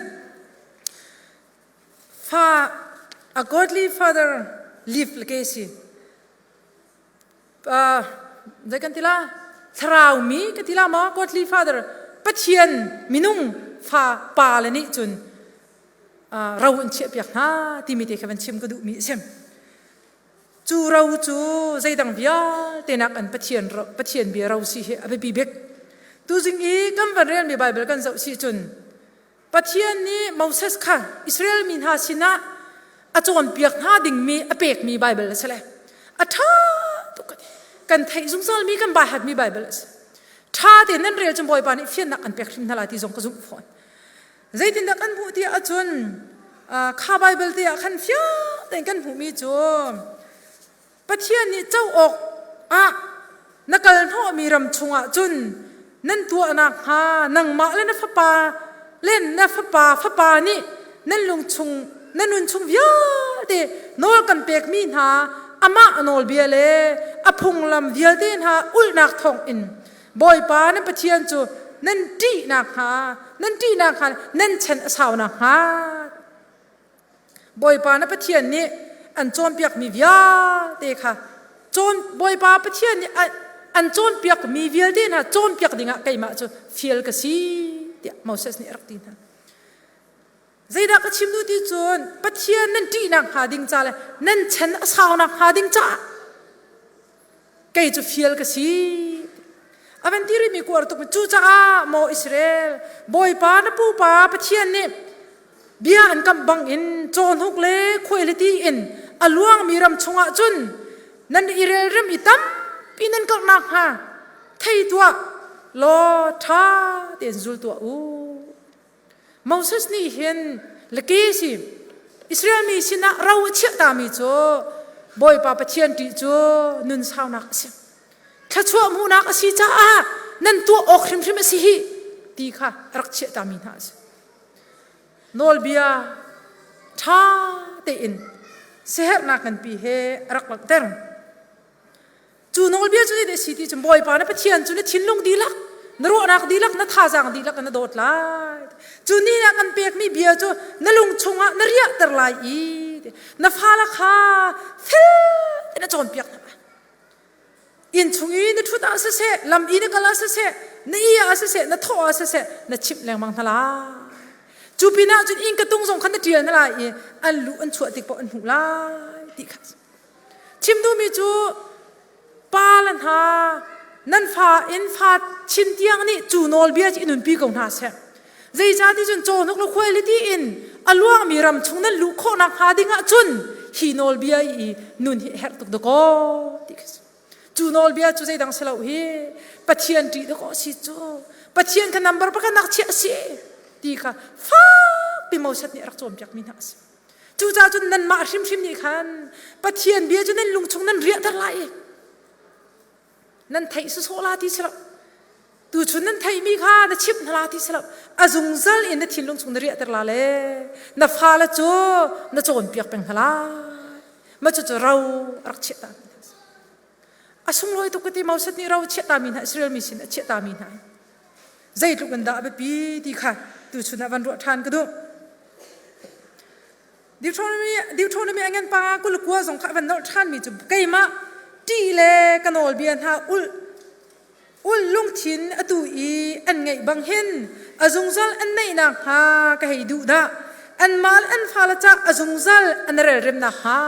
ฟ้าA godly father live legacy. Jangan tila therau mi kan tila ma godly father pathian minung fa pa le ni chun rau un che piak na ti mi te khavan chim ko du mi sem. Chu rau chu zaidang bia tenak an pathian bi rau si he abe bi bek. Tu jing I kam van real mi Bible kan zau si chun. Pathian ni Moses kha Israel min ha sinaอาจารย์เปียกหาดิ่งมีอเปกมีไบเบิลใช่ไหมอาท่าตุกกันไทยสงสารมีกันบาหัดมีไบเบิลท่าที่นั่นเรียนจมบ่อยปานี่เฟียนนักอันเปียกทิมทลายที่สงกระซุกฟอนใจที่นักอันผู้ที่อาจารย์ข้าไบเบิลที่ขันเฟียแต่กันผู้มีจมประเทศนี้เจ้าออกนักการพ่อมีรำชงจุนนั่นตัวนักหานังมาเล่นนัฟปาเล่นนัฟปานี่นั่นลงชงนั่นนุ่นชงวิาเดนอลกันเปียกมีนาป ama anol bia le aphung lam vial tin ha ul nak thong in boy pa nan pathian chu nan ti nak ha nan chen asau nak ha boy pa na pathian ni an chon piak mi via te kha chon boy pa pathian ni an chon piak mi vial tin ha chon piak dinga kaima chu fiel ka si tia Moses ni rak tin ha zaida ka chimnu ti chon pathian nan ti nak ha ding cha le nan chen asau nak ha ding cha kai chu fiel ka si avan tiri mi ko artuk chu cha mo Israel boy pa na pu pa pathian ni bia an kam bang in chon huk le quality in aluang miram chunga chun nan irel rim itam pinan kal nak ha thei tua lo tha ten zul tua u Moses ni hian laki si Israel mi sina raw che ta mi cho boy pa pathian ti cho nun sao nak si tha chua mu nak si cha nan tu ok hrim hrim si hi ti kha rak che ta mi na si nol bia tha te in seher na kan pi he rak lak ter chu nol bia chu de si ti chum boy pa na pathian chu ne thinlung di lak na ro nak di lak na tha jang di lak na dot lai chu ni na kan pek mi bia chu na lung chunga na ria ter lai i na pha la kha fel na chon pek in chungi na thu ta se lam i na kala se na i a se na tho a se na chip leng mang thala chu pina chu in ka tung song khan na tian na lai an lu an chu tik po an hu lai ti kha chim du mi chu pa lan ha nan fa in fa chim tiang ni chu nol bia chi nun pi kong na se zai cha ti chun chon hok lo quality in aluang mi ram chung nan lu kho na ha dinga chun hi nol bia I nun hi her tuk do ko ti kha chu nol bia chu zai dang selo hi pathian ti do ko si chu pathian ka number pa ka nak chi si ti kha fa pi mo sat ni rak chom pyak mi na si chu cha chun nan ma hrim hrim ni khan pathian bia chu nan lung chung nan ria tar lai nan thai su so la ti selo tu chun nan thai mi kha na chip na la ti selo azung zal in na thin lung chung na ria tar la le na fa la chu na chon pyak peng hala ma chu chu rau rak che ta asung loi to ka ti mau sat ni rau che ta mi na Israel mi sin che ta mi na zai tu kan da ba pi ti kha tu chuna van ro than ka du Deuteronomy angan pa kul kwa zong kha van ro than mi chu kai ma ti le kanol bian ha ul lung thin atu I an ngai bang hen azung zal an nei na ha ka hei du da an mal an phala cha azung zal an re rem na ha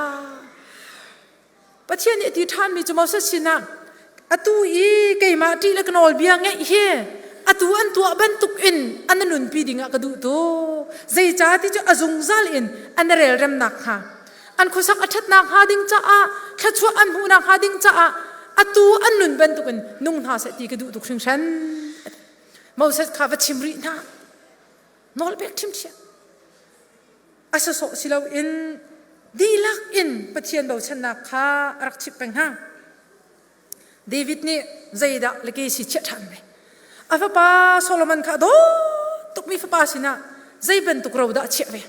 pathian ni ti than mi chu Moses sina atu I kai ma ti le kanol biang ngai he atu an tua ban tuk in an nun pi dinga ka du to zai cha ti chu azung zal in an re rem na ha an khusak athat na ha ding cha a thachua an hu na ha ding cha a atu an nun ban tukin nung ha sa ti ka du tuk shan Moses kha va chimri na nol bek chim chia asa so silau in dilak in pathian bau chan na kha rak chip peng ha David ni zaida leke si che than me afa pa Solomon kha do tuk mi fa pa sina zai ben tuk ro da che ve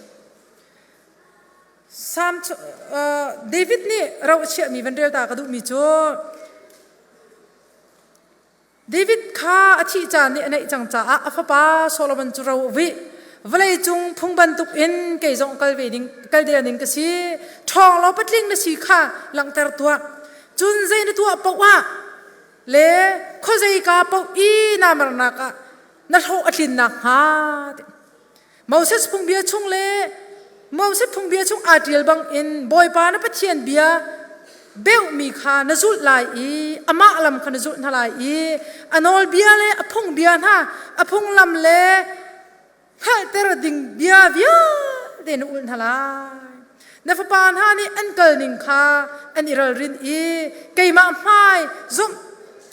sam David ni ro che mi van rel ta ka du mi cho David kha athi cha ni anei chang cha afa pa Solomon chu ro vi vlei chung phung ban tuk in ke jong kal ve ding kal de ning ka si thong lo patling na si kha lang ter tua chun zai na tua pa wa le kho zai ka pa I na mar na ka na tho atlin na ha Moses phung bia chung le Moses phung bia chung atial bang in boy pa na pathian bia beu mi kha na zul lai I ama lam kha na zul na lai I anol bia le aphung bia na aphung lam le ha ter ding bia bia den ul na lai na fa pan ha ni an kal ning kha an iral rin I kai ma mai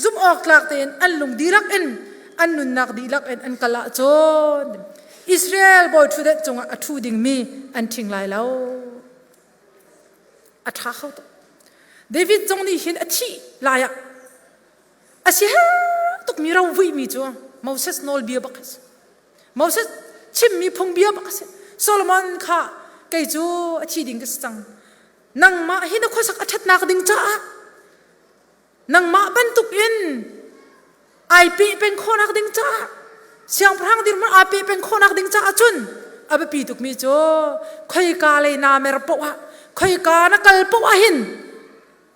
zum ok lak ten an lung dilak en an nun nak dilak en an kala chon Israel boy thu that chunga athu ding mi an thing lai lo atha khaw to David jong ni hin athi la ya asi ha tuk mi raw vui mi chu Moses nol bia bakas Moses chim mi phung bia bakas Solomon kha kai chu athi ding ka sang นังมาหินข้อสักอัฐนักดิ่งจ้านังมาเป็นตุกอินไอปีเป็นข้อนักดิ่งจ้าเสียงพระดินมันไอปีเป็นข้อนักดิ่งจ้าจุนอาไปปีตุกมีโจคอยกาเลยนาเมรปวะคอยกานักลปวะหิน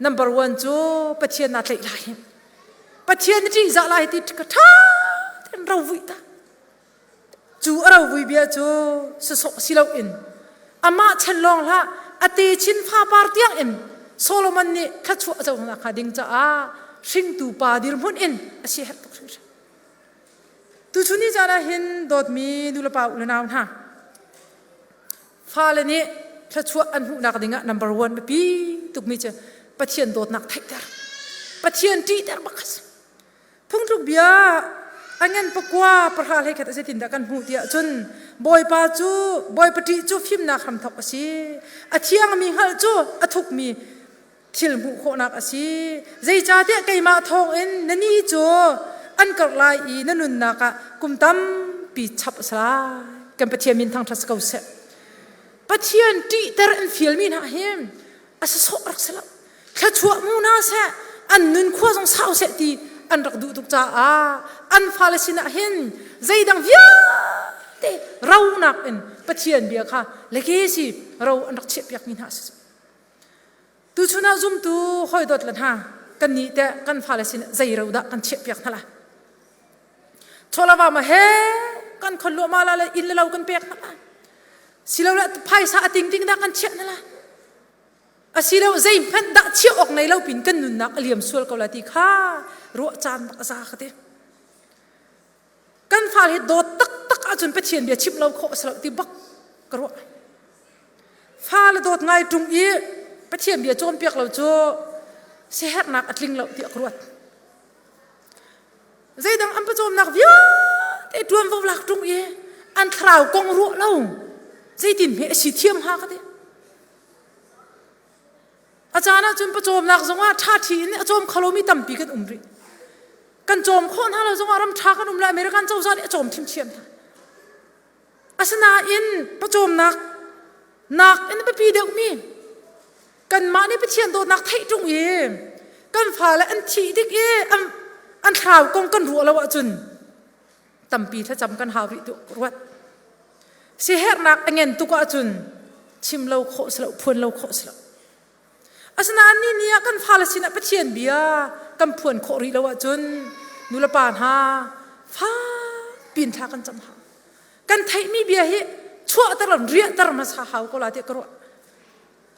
number 1โจปะเทียนนาเตลายปะเทียนที่จะลายติดกระทาเต็นเราวิตาจูเราวิเบียโจสสสิเราอินอามาเชลลองละอติชินฟ้าปาร์ตียงอินโซโลมันนี่ขัดชัวเจ้าหน้าคดิ่งจ้าชิงตูปาดิรมุนอินอาศัยเหตุผลตุชุนีจาระหินดอดมีดูลปาอุลนาวนะฟ้าเลนี่ขัดชัวอันหูนักดิ่งnumber 1ปีตุกมีเจปะเทียนโดดนักไทยเดอร์ปะเทียนที่เดอร์บักส์พุ่งทุกเบียอันงั้นปะกว่าประหารให้ขัดเสตินดักันหูเดียจนบอยปาจูบอยปฏิจูฟิมนักคำทับสิอาเทียงมีฮัลจูอาทุกมีทิลมุโคนักสิใจจ่าเดียไกมาทองเอ็นนันนี่จูอันกัลไลอีนันนุนนักกุมตั้มปีชับสลายกันปะเทียนมินทางทัศกาวเสปะเทียนที่เดอร์อินฟิลมินหาเฮมอาศัยโซรักสลายขัดชัวมูนาเสอันนุนขั้วทรงสาวเสตีอันรักดูตุกจ้าอันฟาเลสินาเห็นใจดังวิาเตเราหนักเอ็นปะเทียนเบียค่ะเลกสิเราอันรักเชียบยักมินหาสิตูชุนาจุมตูคอยดดลันฮะกันนี้แต่กันฟาเลสินาใจเราดักกันเชียบยักนั่นแหละชลาวามาเฮกันคนลัวมาละอินเรากันเปียกนั่นแหละสิเราละไพ่สาติงติงดักกันเชียนั่นแหละอาศิเราใจมันดักเชี่ยวออกในเราปินกันนุนนักเลี่ยมส่วนเขาละที่ข้ารัวจานบักซาคดีกันฟ้าเหตุโดดตักตักอาจนไปเทียนเบียชิบเราโคสลับที่บักกรัวฟ้าละโดดไงตรงอีไปเทียนเบียโจมเปียกเราโจเสียหนักอัดลิงเราที่กรัวใจดังอันประโจมนักวิาแต่ดวงวงหลักตรงอีอันคราวกองรัวเราใจดินเหตุสิเทียมหาคดีอาจารย์จนประโจมนักสงฆ์ท่าทีนี่อาจารย์ขลุ่มมีตั้มปีกันริกันโจมคนฮาเราสงฆ์รำชากันละอเมริกันเจ้าชายโจมทิมเชียมอาสนาอินประโจมนักอินไปปีเดียวมีกันมานี่ไปเชียนโดนักไทยตรงเย่กันฝ่าและอันทีดิกเย่อันข่าวกองกันรัวแล้วจุนตั้มปีถ้าจำกันหาวิตุรวดเสียนักเงินตุกอาจุนชิมเราโคสเราพวนเราโคสเราอาสนานี่เนี่ยกันฟาเลสินะไปเชียนเบียกันพวนโครีแล้วจนนุลปานฮาฟ้าปีนทากันจำหากันไทยมีเบียเฮชั่วตลอดเรียตลอดมาสาหาวก็ลาเตกรัว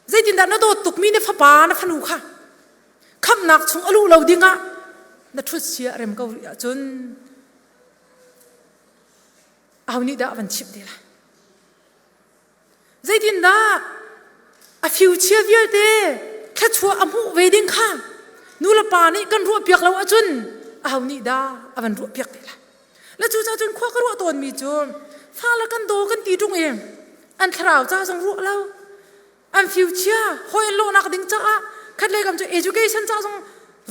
ใจจินดานาโดตุกมีเนฟปานะขนูค่ะคำนักชงอลูเราดิ้งะนัทุเสียเรมกาวริจนเอานี่ดาวันชิบดีละใจจินดาa future view te kachua amu wedding kha nula pa ni kan ru piak lo achun aw ni da avan ru piak te la chu cha chun khwa ka ru ton mi chu fa la kan do kan ti tung em an thrau cha jong ru lo an future hoi lo nak ding cha khat le kam chu education cha jong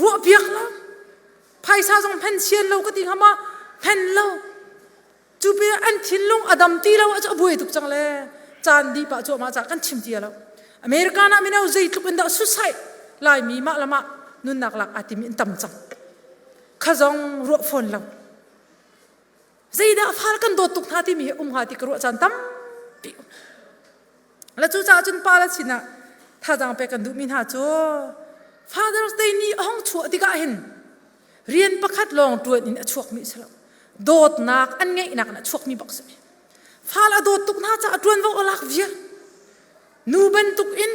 ru piak lo phai sa jong pension lo ka ti hama pen lo chu pe an thin long adam ti lo cha bui tuk chang le chan di pa chu ma cha kan chim ti loอเมริกานะมินาใจทุกคนด่าสุดท้ายลายมีมาละมานุนนักหลักอาทิมินตั้มจังข้าจงรัวฝนเราใจด่าฟ้ากันโดดตุกท่าที่มีหาที่กรัวจันตั้มปิวแล้วจู่จ้าจนปาละชินะท่าจังไปกันดูมินหาจูฟ้าเดอร์สเตนี่ห้องชัวที่กาเห็นเรียนประคัดลองตัวนี่นะชัวมีสลับโดดนักอันไงนักนะชัวมีบอกสิฟ้าละโดดตุกท่าจะตัวนั้นว่าลักเวียนูบันตุกอิน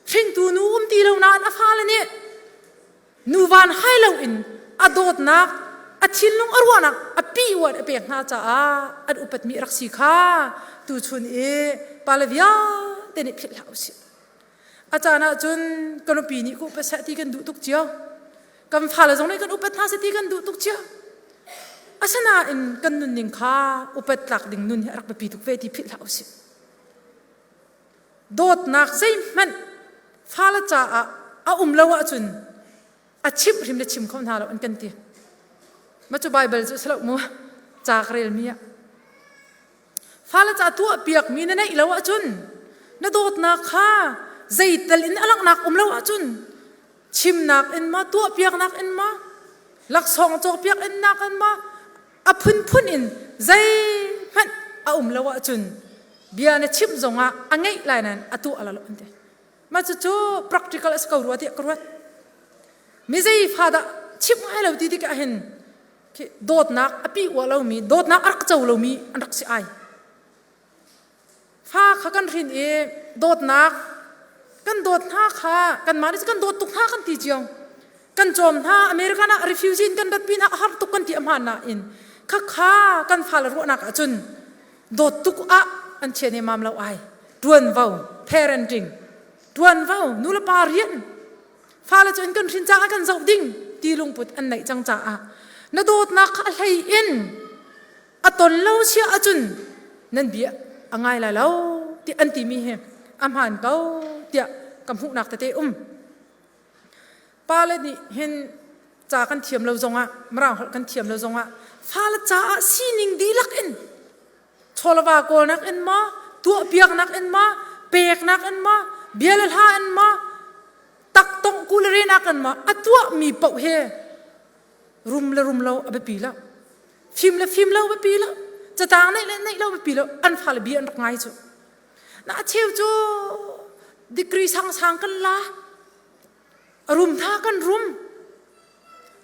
เชิงตูนูมตีเรานานอฟ้าเลยเนี่ยนูวันให้เราอินอโดดนักอชินลงอรวนักอปีวัดอเปียกน่าจะออุปตมีรักษีข้าตูชุนปาลวิยาเตนิพิลาอุสิอาจารย์จุนกันปีนี้กูไปเสตีกันดูตุกเจียวกันฟ้าเลยตรงนี้กันอุปตนาเสตีกันดูตุกเจียวอาสนาอินกันนุนนิงข้าอุปตหลักดิ่งนุนรักไปปีตุกเวทีพิลาอุสิโดดนักใจมันฟ้าละจ่าเลวะจุนชิบริมเลชิมเขาหน้าเราอันกันตีมาจูไบเบิลจะสลับมัวจากเรียลมีฟ้าละจ่าตัวเปียกมีนั่นเองเลวะจุนน่าโดดนักค่ะ zei tel in alak nak lo achun chim nak in ma tu piak nak in ma lak song chok piak in nak in ma a phun in zei phan a lo achun bia ne chim zonga angai lai nan atu ala lo ante ma chu practical as ka ruati kruat mi zei phada chim ai lo ti ti ka hen ki dot nak api wa lo mi dot nak ak chau lo mi an rak si ai fa kha kan rin e dot nak kan dot na kha kan mari kan dot tuk na kan ti jiang kan chom na america na refugee kan dat pin har tuk kan ti amhan na in kha kan phal ro nak achun dot tuk a an chene mam lo ai tuan vau parenting tuan vau nula parian phal chun kan rin cha kan zau ding ti lung put an nei chang cha a na dot nak alhai in aton lo sia achun nan bia angai la lo ti an ti mi he amhan kau tia kam hu nak te pale ni hen cha kan thiam lo zonga mrang kan thiam lo zonga phal cha sining di lak in cholwa ko nak in ma tu piak nak in ma pek nak in ma bial ha in ma tak tong kulre nak in ma atwa mi pau he rum lo abe pila phim lo abe pila cha tang nei lo abe pila an phal bi an ngai chu na cheu chu degree sang kan la rum tha kan rum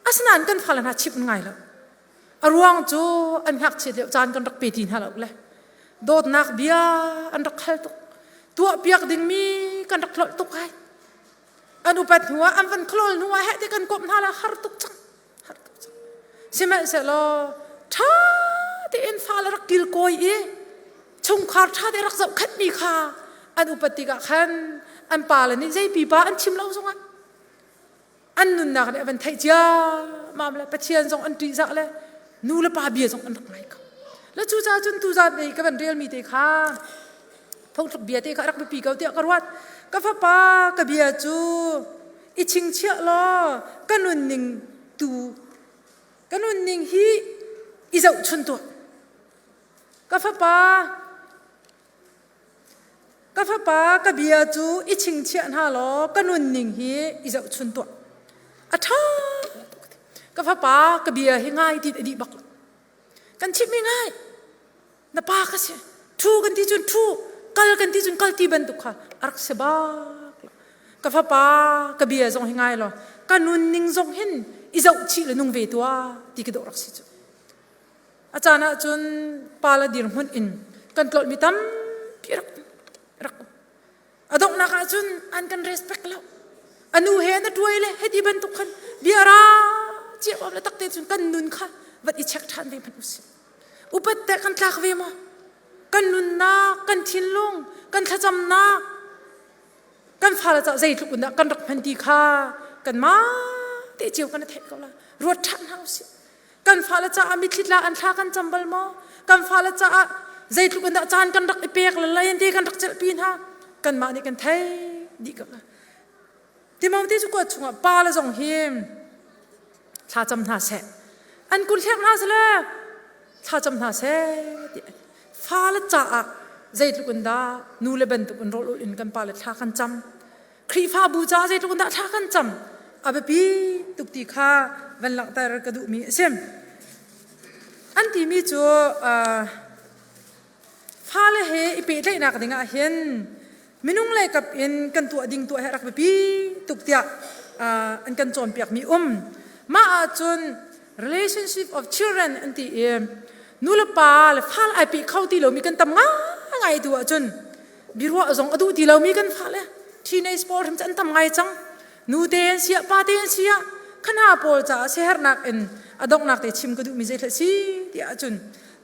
asnan kan phalan ha chip ngai lo arwang chu an hak che deu chan kan rak pe tin ha lo le dot nak bia an rak khal tuk tua piak ding mi kan rak klol tuk hai anu pat huwa am van klol nuwa he te kan kop na la har tuk chang sima se lo tha te in phal rak kil koi e chung khar tha de rak zau khat mi kha an upati ka khan an pala ni zai pi ba an chim lo zonga an nun nak de van thai chia mam la pathian zong an ti za le nu la pa bia zong an rak ngai ka la chu cha chun tu za nei ka ban real mi te kha phong thuk bia te kha rak pi ka te ka ruat ka fa pa ka bia chu i ching chia lo kanun ning hi i zau chun to ka fa pa ka bia chu i ching chia na lo kanun ning hi i zau chun to a tha ka fa pa ka bia hi ngai ti di bak kan chip mi ngai na pa ka se thu kan ti chun thu kal kan ti chun kal ti ban tu kha arak se ba ka fa pa ka bia zong hi ngai lo kanun ning zong hin i zau chi le nung ve tua ti ka do rak si chu achana chun pala dir hun in kan tlot mi tam pirak adok na ka chun an kan respect lo anu he na tuile he di ban tu khan biara che ba la tak te chun kan nun kha wat i check than ve pan usi upat te kan tlak ve mo kan nun na kan thin long kan thacham na kan phala cha zai thuk na kan rak phan ti kha kan ma te chiu kan the ko la ruat than house kan phala cha ami thitla an thla kan chambal mo kan phala cha zai thuk na chan kan rak ipek la lain te kan rak chel pin ha kan ma ni kan thai di ka ti mam ti chu ko chunga pa la jong him tha cham na se an kun thek na se la tha cham na se fa la cha zai thuk na nu le ban tu kan ro in kan pa la tha kan cham khri fa bu cha zai thuk na tha kan cham abe pi tuk ti kha van lang tar ka du mi sem an ti mi chu fa la he ipe thai na ka dinga hen minung lai kap in kan tu ding tu he rak pi tuk tia an kan chom piak mi ma a chun relationship of children anti nula pa le phal ai pi khau ti lo mi kan tam nga ngai tu a chun birwa zong adu ti lo mi kan phal le teenage sport ham chan tam ngai chang nu te sia pa te sia khana pol cha seher nak in adok nak te chim ka du mi je thla si ti a chun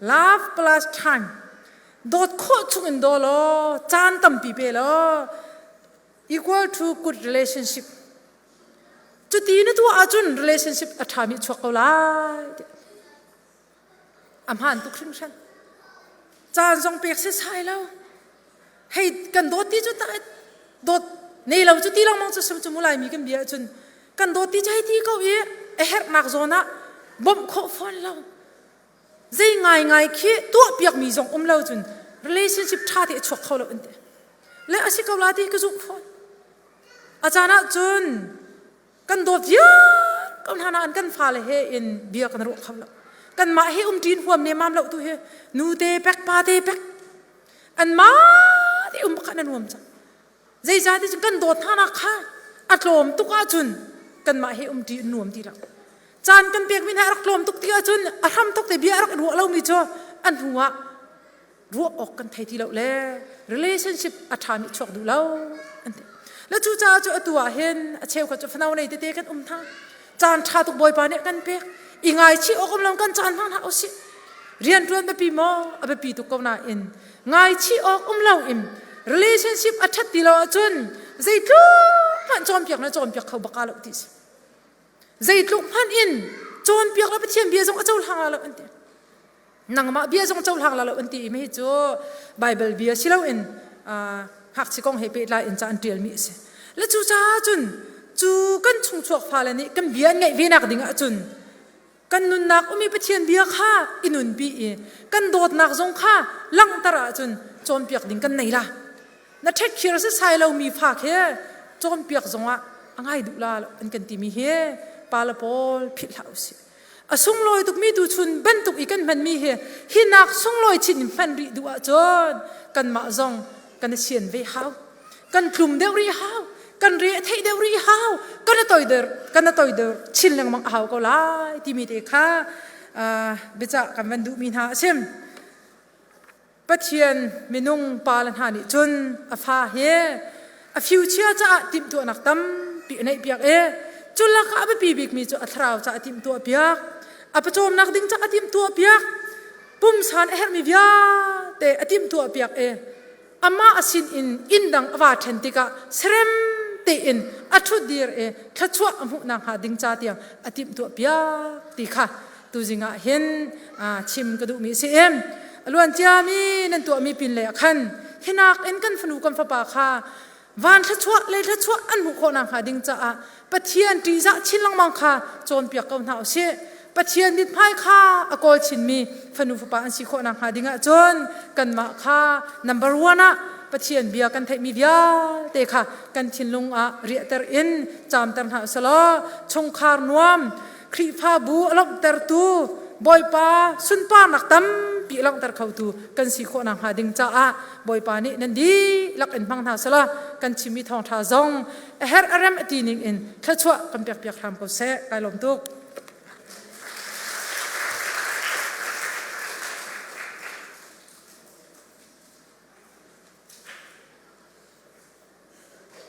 love plus time dot kho chung in do lo chan tam pi pe lo equal to good relationship chu ti na tu a chun relationship a thami chok ko lai am han tu khring shan chan jong pek se sai lo hei kan dot ti chu ta dot nei lo chu ti long mong chu chu mulai mi kan bia chun kan dot ti chai ti ko e her nak zona bom kho phone lo zai ngai khi tu piak mi zong lo chun relationship tha te chok kholo ante le asi ko la ti ka zu phone อาจารย์จุนกันโดดเยอะกันหาอันกันฟ้าเลยเฮอินเบียกันรู้เขาละกันมาเฮจีนหัวเนมามเราตัวเฮนูเตเป็กปาเตเป็กอันมาที่บักนันหัวมจ้ะใจใจที่จะกันโดดท่านักค่ะอัดลมตุกอาจุนกันมาเฮจีนหัวมทีละจานกันเปียกมินารักลมตุกที่อาจุนอาทำตุกแต่เบียรักรัวเรามีจ้ะอันหัวรัวออกกันไทยที่เราเล่ relationship อาทามิชกดูเราอันเดียแล้วจู่จ้าจู่ตัวเห็นเชลก็จะฟันเอาในเตะกันท่าจานชาตุกบอยปานเนี่ยกันเปียกอีไงชีออกกำลังกันจานท่าเอาสิเรียนรวนไปปีมอไปปีตุกคนน่ะอินไงชีออกเราอิม relationship อาทัดที่เราจุนใจทุกมันจอมเปียกนะจอมเปียกเขาบักกาลติสใจทุกมันอินจอมเปียกแล้วไปเทียมเบียร์จงเจ้าหางเราอันเดียนังมาเบียร์จงเจ้าหางเราอันเดียไม่จู่ไบเบิลเบียร์สิเราอินหักสิกองเฮเปิดไลน์อินจานเดียลมิสแล้วจู่จ้าจุนจู่กันชงชวกฟ้าเลยนี่กันเบียร์ไงวินักดิ่งจุนกันนุนนักมีไปเทียนเบียร์ข้าอินุนบีกันโดดนักจงข้าลังตระจุนจอมเปียกดิ่งกันไหนล่ะนั่นเทคเคอร์สใส่เรามีฝากเฮจอมเปียกจงอ่ะง่ายดูลาอันกันตีมีเฮปาลปอลผิดเหล่าสิส่งลอยตุกมีดูชุนบันตุกอีกันมันมีเฮหินักส่งลอยชินฟันรีดูอ่ะจนกันมาจงกันเชียนเวหาวกันกลุ่มเดวรีหาวกันเรียเทเดวรีหาวกันต่อยเดอร์ชินลังมังหาวก็ไล่ที่มีเด็กค่ะบิจากันวันดูมีหาเช่นปัจเจียนมินุงปาลันหานิจนอฟ้าเฮฟิวเชื่อจะติมตัวนักตั้มปีในเปียกจุลลักอาปีบิกมีจุอัตราวจะติมตัวเปียกประโจมนักดิ้งจะติมตัวเปียกปุ่มสานมีเบียแต่ติมตัวเปียกอามาสินอินดังว่าเทนติกาเสรมเตอินอัทุดีร์ขชัวอมุนังหาดิ้งจ่าเตียงติมตัวเปียกติค่ะตูจิงะเห็นชิมกระดูมีเสียมล้วนจ้ามีนั่นตัวมีปินเลยขันเห็นนักเอ็นกันฟนูกันฟ้าป่าค่ะวันขชัวเลยขชัวอันมุขนังหาดิ้งจ่าปะเทียนตีจะชินลังมังค่ะโจนเปียกกันเท้าเสียปะเทียนดิดไพ่ค่ะอากอชินมีฟนูฟ้าป่าอันสิโคนังหาดิ้งจนกันมาค่ะ number one นะปะเทียนเบียกันไทยมีเบียเตะค่ะกันชินลุงเรียเตอร์อินจามตันหาสลอชงคาร์นวมครีฟ้าบูอลอกเตอร์ตูบอยป้าสุนป้านักตั้มปีลังเตอร์เขาตูกันสิโคนังหาดิ้งจ้าบอยป้านี่นั่นดีลักอินพังหาสลอกันชิมีทองท่าจงเฮร์อารัมตีนิงอินแค่ชั่วกันเปียกๆทำเขาเสะไกลลมตุก